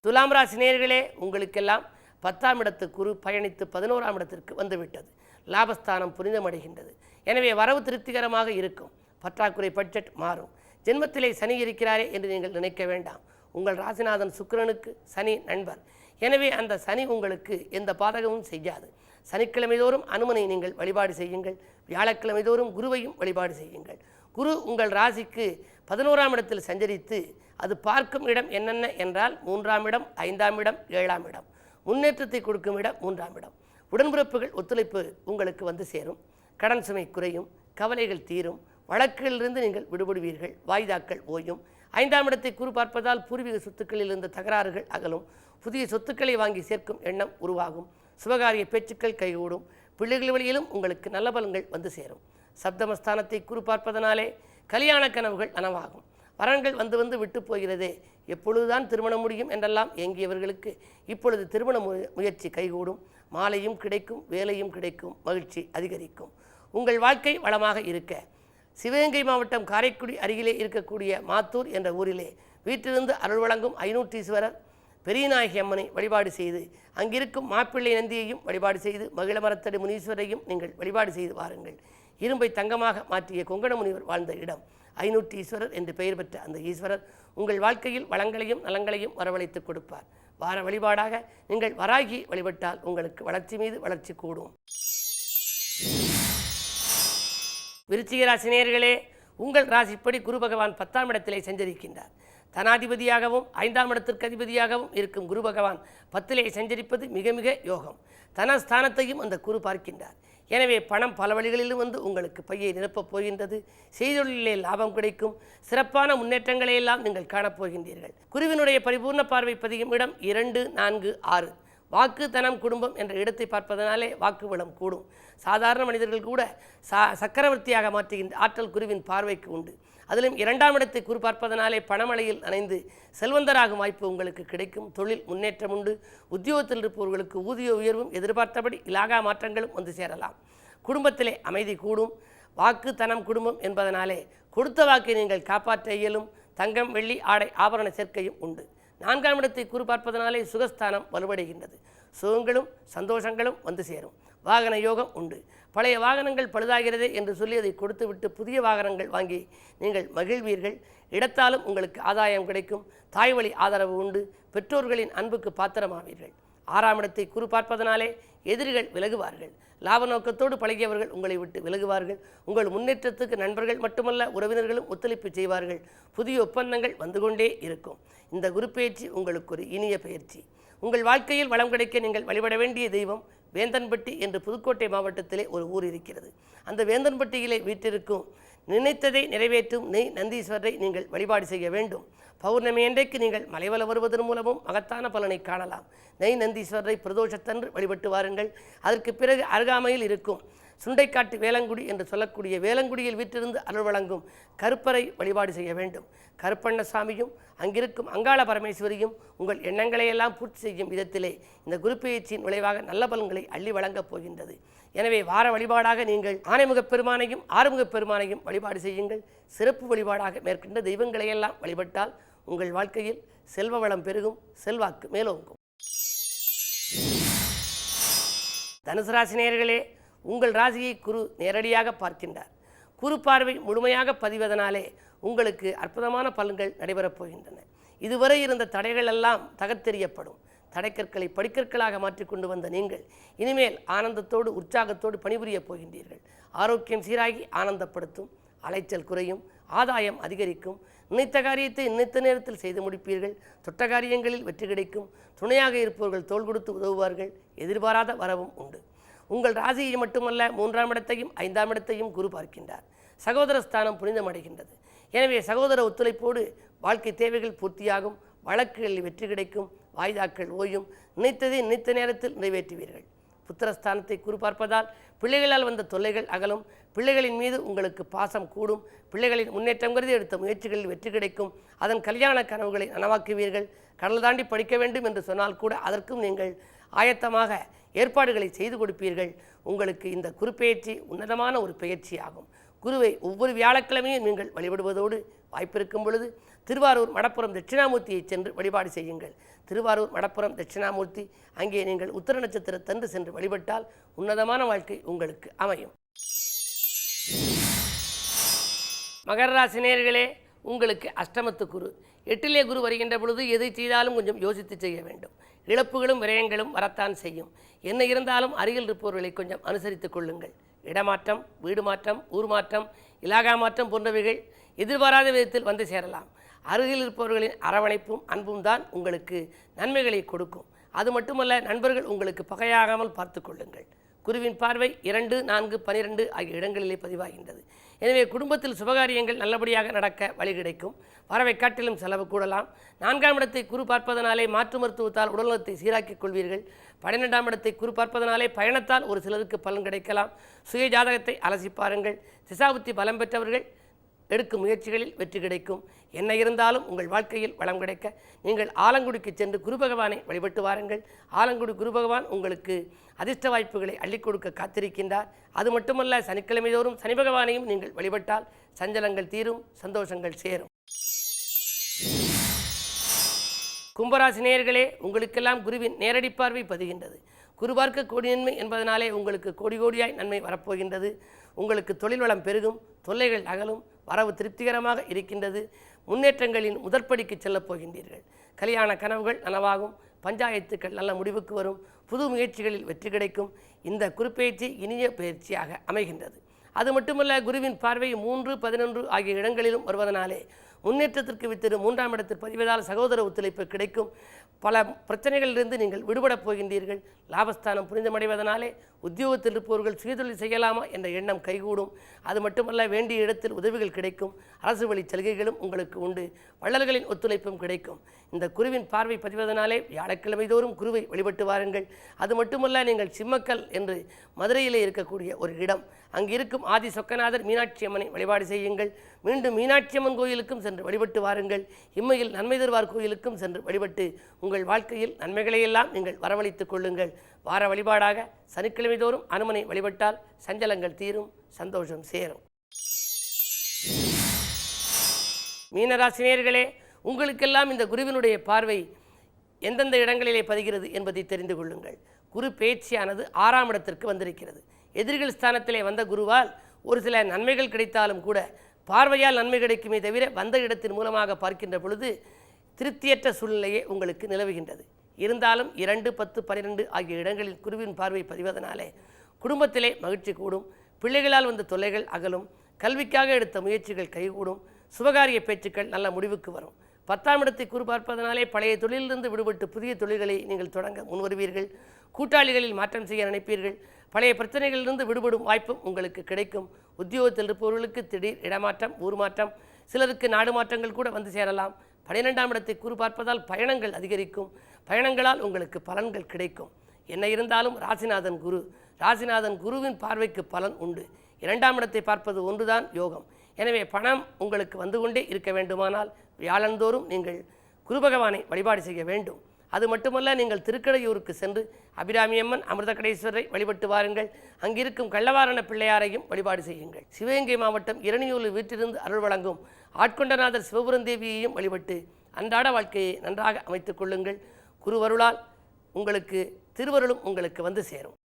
துலாம் ராசி நேயர்களே, உங்களுக்கெல்லாம் 10ஆம் இடத்து குரு பயணித்து 11ஆம் இடத்திற்கு வந்துவிட்டது. லாபஸ்தானம் புனிதமடைகின்றது. எனவே வரவு திருப்திகரமாக இருக்கும். பற்றாக்குறை பட்ஜெட் மாறும். ஜென்மத்திலே சனி இருக்கிறாரே என்று நீங்கள் நினைக்க வேண்டாம். உங்கள் ராசிநாதன் சுக்கிரனுக்கு சனி நண்பர். எனவே அந்த சனி உங்களுக்கு எந்த பாதகமும் செய்யாது. சனிக்கிழமை தோறும் அனுமனை நீங்கள் வழிபாடு செய்யுங்கள். வியாழக்கிழமை தோறும் குருவையும் வழிபாடு செய்யுங்கள். குரு உங்கள் ராசிக்கு 11ஆம் இடத்தில் சஞ்சரித்து அது பார்க்கும் இடம் என்னென்ன என்றால் 3ஆம் இடம், 5ஆம் இடம், 7ஆம் இடம். முன்னேற்றத்தை கொடுக்கும் இடம் 3ஆம் இடம். உடன்பிறப்புகள் ஒத்துழைப்பு உங்களுக்கு வந்து சேரும். கடன் சுமை குறையும். கவலைகள் தீரும். வழக்குகளிலிருந்து நீங்கள் விடுபடுவீர்கள். வாய்தாக்கள் ஓயும். 5ஆம் இடத்தை குரு பார்ப்பதால் பூர்வீக சொத்துக்களில் இருந்த தகராறுகள் அகலும். புதிய சொத்துக்களை வாங்கி சேர்க்கும் எண்ணம் உருவாகும். சுபகாரிய பேச்சுக்கள் கைகூடும். பிள்ளைகள் வழியிலும் உங்களுக்கு நல்ல பலன்கள் வந்து சேரும். சப்தமஸ்தானத்தை குரு பார்ப்பதனாலே கல்யாண கனவுகள் நனவாகும். வரன்கள் வந்து விட்டு போகிறதே, எப்பொழுதுதான் திருமணம் முடியும் என்றெல்லாம் ஏங்கியவர்களுக்கு இப்பொழுது திருமண முயற்சி கைகூடும். மாலையும் கிடைக்கும், வேலையும் கிடைக்கும், மகிழ்ச்சி அதிகரிக்கும். உங்கள் வாழ்க்கை வளமாக இருக்க சிவகங்கை மாவட்டம் காரைக்குடி அருகிலே இருக்கக்கூடிய மாத்தூர் என்ற ஊரிலே வீட்டிலிருந்து அருள் வழங்கும் ஐநூற்றீஸ்வரர், பெரியநாயகி அம்மனை வழிபாடு செய்து அங்கிருக்கும் மாப்பிள்ளை நந்தியையும் வழிபாடு செய்து மகிழ மரத்தடி முனீஸ்வரையும் நீங்கள் வழிபாடு செய்து வாருங்கள். இரும்பை தங்கமாக மாற்றிய கொங்கண முனிவர் வாழ்ந்த இடம் 500 ஈஸ்வரர் என்று பெயர் பெற்ற அந்த ஈஸ்வரர் உங்கள் வாழ்க்கையில் வளங்களையும் நலங்களையும் வரவழைத்து கொடுப்பார். வார வழிபாடாக நீங்கள் வராகி வழிபட்டால் உங்களுக்கு வளர்ச்சி மீது வளர்ச்சி கூடும். விருச்சிக ராசி நேயர்களே, உங்கள் ராசிப்படி குரு பகவான் 10ஆம் இடத்திலே சஞ்சரிக்கின்றார். தனாதிபதியாகவும் 5ஆம் இடத்திற்கு அதிபதியாகவும் இருக்கும் குரு பகவான் 10லே சஞ்சரிப்பது மிக மிக யோகம். தனஸ்தானத்தையும் அந்த குரு பார்க்கின்றார். எனவே பணம் பல வழிகளிலும் வந்து உங்களுக்கு பையை நிரப்பப் போகின்றது. செய்தொழிலே லாபம் கிடைக்கும். சிறப்பான முன்னேற்றங்களை எல்லாம் நீங்கள் காணப்போகின்றீர்கள். குருவினுடைய பரிபூர்ண பார்வை பதியும் இடம் 2, 4, 6. வாக்கு தனம் குடும்பம் என்ற இடத்தை பார்ப்பதனாலே வாக்கு வளம் கூடும். சாதாரண மனிதர்கள் கூட சக்கரவர்த்தியாக மாற்றுகின்ற ஆற்றல் குருவின் பார்வைக்கு உண்டு. அதிலும் 2ஆம் இடத்தை குரு பார்ப்பதனாலே பணமழையில் நனைந்து செல்வந்தராகும் வாய்ப்பு உங்களுக்கு கிடைக்கும். தொழில் முன்னேற்றம் உண்டு. உத்தியோகத்தில் இருப்பவர்களுக்கு ஊதிய உயர்வும் எதிர்பார்த்தபடி இலாகா மாற்றங்களும் வந்து சேரலாம். குடும்பத்திலே அமைதி கூடும். வாக்கு தனம் குடும்பம் என்பதனாலே கொடுத்த வாக்கை நீங்கள் காப்பாற்ற இயலும். தங்கம் வெள்ளி ஆடை ஆபரண சேர்க்கையும் உண்டு. 4ஆம் இடத்தை குரு பார்ப்பதனாலே சுகஸ்தானம் வலுவடைகின்றது. சுகங்களும் சந்தோஷங்களும் வந்து சேரும். வாகன யோகம் உண்டு. பழைய வாகனங்கள் பழுதாகிறது என்று சொல்லி அதை கொடுத்துவிட்டு புதிய வாகனங்கள் வாங்கி நீங்கள் மகிழ்வீர்கள். இடத்தாலும் உங்களுக்கு ஆதாயம் கிடைக்கும். தாய் வழி ஆதரவு உண்டு. பெற்றோர்களின் அன்புக்கு பாத்திரமாவீர்கள். 6ஆம் இடத்தை குரு பார்ப்பதனாலே எதிரிகள் விலகுவார்கள். லாப நோக்கத்தோடு பழகியவர்கள் உங்களை விட்டு விலகுவார்கள். உங்கள் முன்னேற்றத்துக்கு நண்பர்கள் மட்டுமல்ல உறவினர்களும் ஒத்துழைப்பு செய்வார்கள். புதிய ஒப்பந்தங்கள் வந்து கொண்டே இருக்கும். இந்த குரு பயிற்சி உங்களுக்கு ஒரு இனிய பயிற்சி. உங்கள் வாழ்க்கையில் வளம் கிடைக்க நீங்கள் வழிபட வேண்டிய தெய்வம் வேந்தன்பட்டி என்று புதுக்கோட்டை மாவட்டத்திலே ஒரு ஊர் இருக்கிறது. அந்த வேந்தன்பட்டியிலே வீட்டிற்கும் நினைத்ததை நிறைவேற்றும் நெய் நந்தீஸ்வரரை நீங்கள் வழிபாடு செய்ய வேண்டும். பௌர்ணமி அன்றைக்கு நீங்கள் மலைவல வருவதன் மூலமும் மகத்தான பலனை காணலாம். நெய் நந்தீஸ்வரரை பிரதோஷத்தன்று வழிபட்டு வாருங்கள். அதற்கு பிறகு அருகாமையில் இருக்கும் சுண்டைக்காட்டு வேலங்குடி என்று சொல்லக்கூடிய வேலங்குடியில் வீற்றிருந்து அருள் வழங்கும் கருப்பரை வழிபாடு செய்ய வேண்டும். கருப்பண்ணசாமியும் அங்கிருக்கும் அங்காள பரமேஸ்வரியும் உங்கள் எண்ணங்களையெல்லாம் பூர்த்தி செய்யும் விதத்திலே இந்த குரு பயிற்சியின் விளைவாக நல்ல பலன்களை அள்ளி வழங்கப் போகின்றது. எனவே வார வழிபாடாக நீங்கள் ஆனைமுகப் பெருமானையும் ஆறுமுகப் பெருமானையும் வழிபாடு செய்யுங்கள். சிறப்பு வழிபாடாக மேற்கொண்ட தெய்வங்களையெல்லாம் வழிபட்டால் உங்கள் வாழ்க்கையில் செல்வ வளம் பெருகும், செல்வாக்கு மேலோங்கும். தனுசு ராசி நேயர்களே, உங்கள் ராசியை குரு நேரடியாக பார்க்கின்றார். குரு பார்வை முழுமையாக பதிவதனாலே உங்களுக்கு அற்புதமான பலன்கள் நடைபெறப் போகின்றன. இதுவரை இருந்த தடைகள் எல்லாம் தகர்த்தெறியப்படும். தடைக்கற்களை படிக்கற்களாக மாற்றிக்கொண்டு வந்த நீங்கள் இனிமேல் ஆனந்தத்தோடு உற்சாகத்தோடு பணிபுரிய போகின்றீர்கள். ஆரோக்கியம் சீராகி ஆனந்தப்படுத்தும். அலைச்சல் குறையும். ஆதாயம் அதிகரிக்கும். நினைத்த காரியத்தை நினைத்த நேரத்தில் செய்து முடிப்பீர்கள். தொட்ட காரியங்களில் வெற்றி கிடைக்கும். துணையாக இருப்பவர்கள் தோள் கொடுத்து உதவுவார்கள். எதிர்பாராத வரவும் உண்டு. உங்கள் ராசியை மட்டுமல்ல 3ஆம் இடத்தையும் 5ஆம் இடத்தையும் குரு பார்க்கின்றார். சகோதர ஸ்தானம் புனிதமடைகின்றது. எனவே சகோதர ஒத்துழைப்போடு வாழ்க்கை தேவைகள் பூர்த்தியாகும். வழக்குகளில் வெற்றி கிடைக்கும். வாய்தாக்கள் ஓயும். நினைத்ததை நினைத்த நேரத்தில் நிறைவேற்றுவீர்கள். புத்திரஸ்தானத்தை குரு பார்ப்பதால் பிள்ளைகளால் வந்த தொல்லைகள் அகலும். பிள்ளைகளின் மீது உங்களுக்கு பாசம் கூடும். பிள்ளைகளின் முன்னேற்றம் கருதி எடுத்த முயற்சிகளில் வெற்றி கிடைக்கும். அதன் கல்யாண கனவுகளை நனவாக்குவீர்கள். கடல் தாண்டி படிக்க வேண்டும் என்று சொன்னால் கூட அதற்கும் நீங்கள் ஆயத்தமாக ஏற்பாடுகளை செய்து கொடுப்பீர்கள். உங்களுக்கு இந்த குரு பயிற்சி உன்னதமான ஒரு பயிற்சி ஆகும். குருவை ஒவ்வொரு வியாழக்கிழமையும் நீங்கள் வழிபடுவதோடு வாய்ப்பிருக்கும் பொழுது திருவாரூர் மடப்புறம் தட்சிணாமூர்த்தியை சென்று வழிபாடு செய்யுங்கள். திருவாரூர் மடப்புறம் தட்சிணாமூர்த்தி, அங்கே நீங்கள் உத்திர நட்சத்திரத்தன்று சென்று வழிபட்டால் உன்னதமான வாழ்க்கை உங்களுக்கு அமையும். மகர ராசி நேயர்களே, உங்களுக்கு அஷ்டமத்து குரு 8லே குரு வருகின்ற பொழுது எதை செய்தாலும் கொஞ்சம் யோசித்து செய்ய வேண்டும். இழப்புகளும் விரயங்களும் வரத்தான் செய்யும். என்ன இருந்தாலும் அருகில் இருப்பவர்களை கொஞ்சம் அனுசரித்துக் கொள்ளுங்கள். இடமாற்றம், வீடு மாற்றம், ஊர் மாற்றம், இலாகா மாற்றம் போன்றவைகள் எதிர்பாராத விதத்தில் வந்து சேரலாம். அருகில் இருப்பவர்களின் அரவணைப்பும் அன்பும் தான் உங்களுக்கு நன்மைகளை கொடுக்கும். அது மட்டுமல்ல, நண்பர்கள் உங்களுக்கு பகையாகாமல் பார்த்து கொள்ளுங்கள். குருவின் பார்வை 2, 4, 12 ஆகிய இடங்களிலே பதிவாகின்றது. எனவே குடும்பத்தில் சுபகாரியங்கள் நல்லபடியாக நடக்க வழி கிடைக்கும். வரவை காட்டிலும் செலவு கூடலாம். 4ஆம் இடத்தை குரு பார்ப்பதனாலே மாற்று மருத்துவத்தால் உடல்நலத்தை சீராக்கிக் கொள்வீர்கள். 12ஆம் இடத்தை குரு பார்ப்பதனாலே பயணத்தால் ஒரு சிலருக்கு பலன் கிடைக்கலாம். சுய ஜாதகத்தை அலசி பாருங்கள். திசாபுத்தி பலம் பெற்றவர்கள் எடுக்கும் முயற்சிகளில் வெற்றி கிடைக்கும். என்ன இருந்தாலும் உங்கள் வாழ்க்கையில் வளம் கிடைக்க நீங்கள் ஆலங்குடிக்கு சென்று குரு பகவானை வழிபட்டு வாருங்கள். ஆலங்குடி குரு பகவான் உங்களுக்கு அதிர்ஷ்ட வாய்ப்புகளை அள்ளிக் கொடுக்க காத்திருக்கின்றார். அது மட்டுமல்ல, சனிக்கிழமை தோறும் சனி பகவானையும் நீங்கள் வழிபட்டால் சஞ்சலங்கள் தீரும், சந்தோஷங்கள் சேரும். கும்பராசி நேயர்களே, உங்களுக்கெல்லாம் குருவின் நேரடி பார்வை பதிகின்றது. குரு பார்க்க கோடி நன்மை என்பதனாலே உங்களுக்கு கோடி கோடியாய் நன்மை வரப்போகின்றது. உங்களுக்கு தொழில் வளம் பெருகும், தொல்லைகள் அகலும், வரவு திருப்திகரமாக இருக்கின்றது. முன்னேற்றங்களின் முதற்படிக்கு செல்லப் போகின்றீர்கள். கல்யாண கனவுகள் நனவாகும், பஞ்சாயத்துக்கள் நல்ல முடிவுக்கு வரும், புது முயற்சிகளில் வெற்றி கிடைக்கும். இந்த குருப்பெயர்ச்சி இனிய பயிற்சியாக அமைகின்றது. அது மட்டுமல்ல, குருவின் பார்வை 3, 11 ஆகிய இடங்களிலும் வருவதனாலே முன்னேற்றத்திற்கு வித்திரு 3ஆம் இடத்தில் பதிவதால் சகோதர ஒத்துழைப்பு கிடைக்கும். பல பிரச்சனைகளிலிருந்து நீங்கள் விடுபடப் போகின்றீர்கள். லாபஸ்தானம் புனிதமடைவதனாலே உத்தியோகத்தில் இருப்பவர்கள் சுயதொழில் செய்யலாமா என்ற எண்ணம் கைகூடும். அது மட்டுமல்ல, வேண்டிய இடத்தில் உதவிகள் கிடைக்கும். அரசு வழி சலுகைகளும் உங்களுக்கு உண்டு. வள்ளல்களின் ஒத்துழைப்பும் கிடைக்கும். இந்த குருவின் பார்வை பதிவதனாலே வியாழக்கிழமை தோறும் குருவை வழிபட்டு வாருங்கள். அது மட்டுமல்ல, நீங்கள் சிம்மக்கல் என்று மதுரையிலே இருக்கக்கூடிய ஒரு இடம், அங்கு இருக்கும் ஆதி சொக்கநாதர் மீனாட்சி அம்மனை வழிபாடு செய்யுங்கள். மீண்டும் மீனாட்சி அம்மன் கோயிலுக்கும் சென்று வழிபட்டு வாருங்கள். இம்மையில் நன்மை தருவார் கோயிலுக்கும் சென்று வழிபட்டு உங்கள் வாழ்க்கையில் நன்மைகளையெல்லாம் நீங்கள் வரவழைத்துக் கொள்ளுங்கள். வார வழிபாடாக சனிக்கிழமை தோறும் அனுமனை வழிபட்டால் சஞ்சலங்கள் தீரும், சந்தோஷம் சேரும். மீனராசினியர்களே, உங்களுக்கெல்லாம் இந்த குருவினுடைய பார்வை எந்தெந்த இடங்களிலே பதிகிறது என்பதை தெரிந்து கொள்ளுங்கள். குரு பேச்சியானது 6ஆம் இடத்திற்கு வந்திருக்கிறது. எதிரிகள் ஸ்தானத்திலே வந்த குருவால் ஒரு சில நன்மைகள் கிடைத்தாலும் கூட பார்வையால் நன்மை கிடைக்குமே தவிர வந்த இடத்தின் மூலமாக பார்க்கின்ற பொழுது திருப்தியற்ற சூழ்நிலையே உங்களுக்கு நிலவுகின்றது. இருந்தாலும் 2, 10, 12 ஆகிய இடங்களில் குருவின் பார்வை பதிவதனாலே குடும்பத்திலே மகிழ்ச்சி கூடும். பிள்ளைகளால் வந்த தொல்லைகள் அகலும். கல்விக்காக எடுத்த முயற்சிகள் கைகூடும். சுபகாரிய பேச்சுக்கள் நல்ல முடிவுக்கு வரும். 10ஆம் இடத்தை குரு பார்ப்பதனாலே பழைய தொழிலிருந்து விடுபட்டு புதிய தொழில்களை நீங்கள் தொடங்க முன்வருவீர்கள். கூட்டாளிகளில் மாற்றம் செய்ய நினைப்பீர்கள். பழைய பிரச்சனைகளிலிருந்து விடுபடும் வாய்ப்பும் உங்களுக்கு கிடைக்கும். உத்தியோகத்தில் இருப்பவர்களுக்கு திடீர் இடமாற்றம், ஊர் மாற்றம், சிலருக்கு நாடு மாற்றங்கள் கூட வந்து சேரலாம். 12ஆம் இடத்தை குரு பார்ப்பதால் பயணங்கள் அதிகரிக்கும். பயணங்களால் உங்களுக்கு பலன்கள் கிடைக்கும். என்ன இருந்தாலும் ராசிநாதன் குருவின் பார்வைக்கு பலன் உண்டு. 2ஆம் இடத்தை பார்ப்பது ஒன்றுதான் யோகம். எனவே பணம் உங்களுக்கு வந்து கொண்டே இருக்க வேண்டுமானால் வியாழந்தோறும் நீங்கள் குரு பகவானை வழிபாடு செய்ய வேண்டும். அது மட்டுமல்ல, நீங்கள் திருக்கடையூருக்கு சென்று அபிராமியம்மன், அமிர்தகடேஸ்வரரை வழிபட்டு வாருங்கள். அங்கிருக்கும் கள்ளவாரண பிள்ளையாரையும் வழிபாடு செய்யுங்கள். சிவகங்கை மாவட்டம் இரணியூரில் வீட்டிலிருந்து அருள் வழங்கும் ஆட்கொண்டநாதர் சிவபுரந்தேவியையும் வழிபட்டு அன்றாட வாழ்க்கையை நன்றாக அமைத்துக் கொள்ளுங்கள். குருவருளால் உங்களுக்கு திருவருளும் உங்களுக்கு வந்து சேரும்.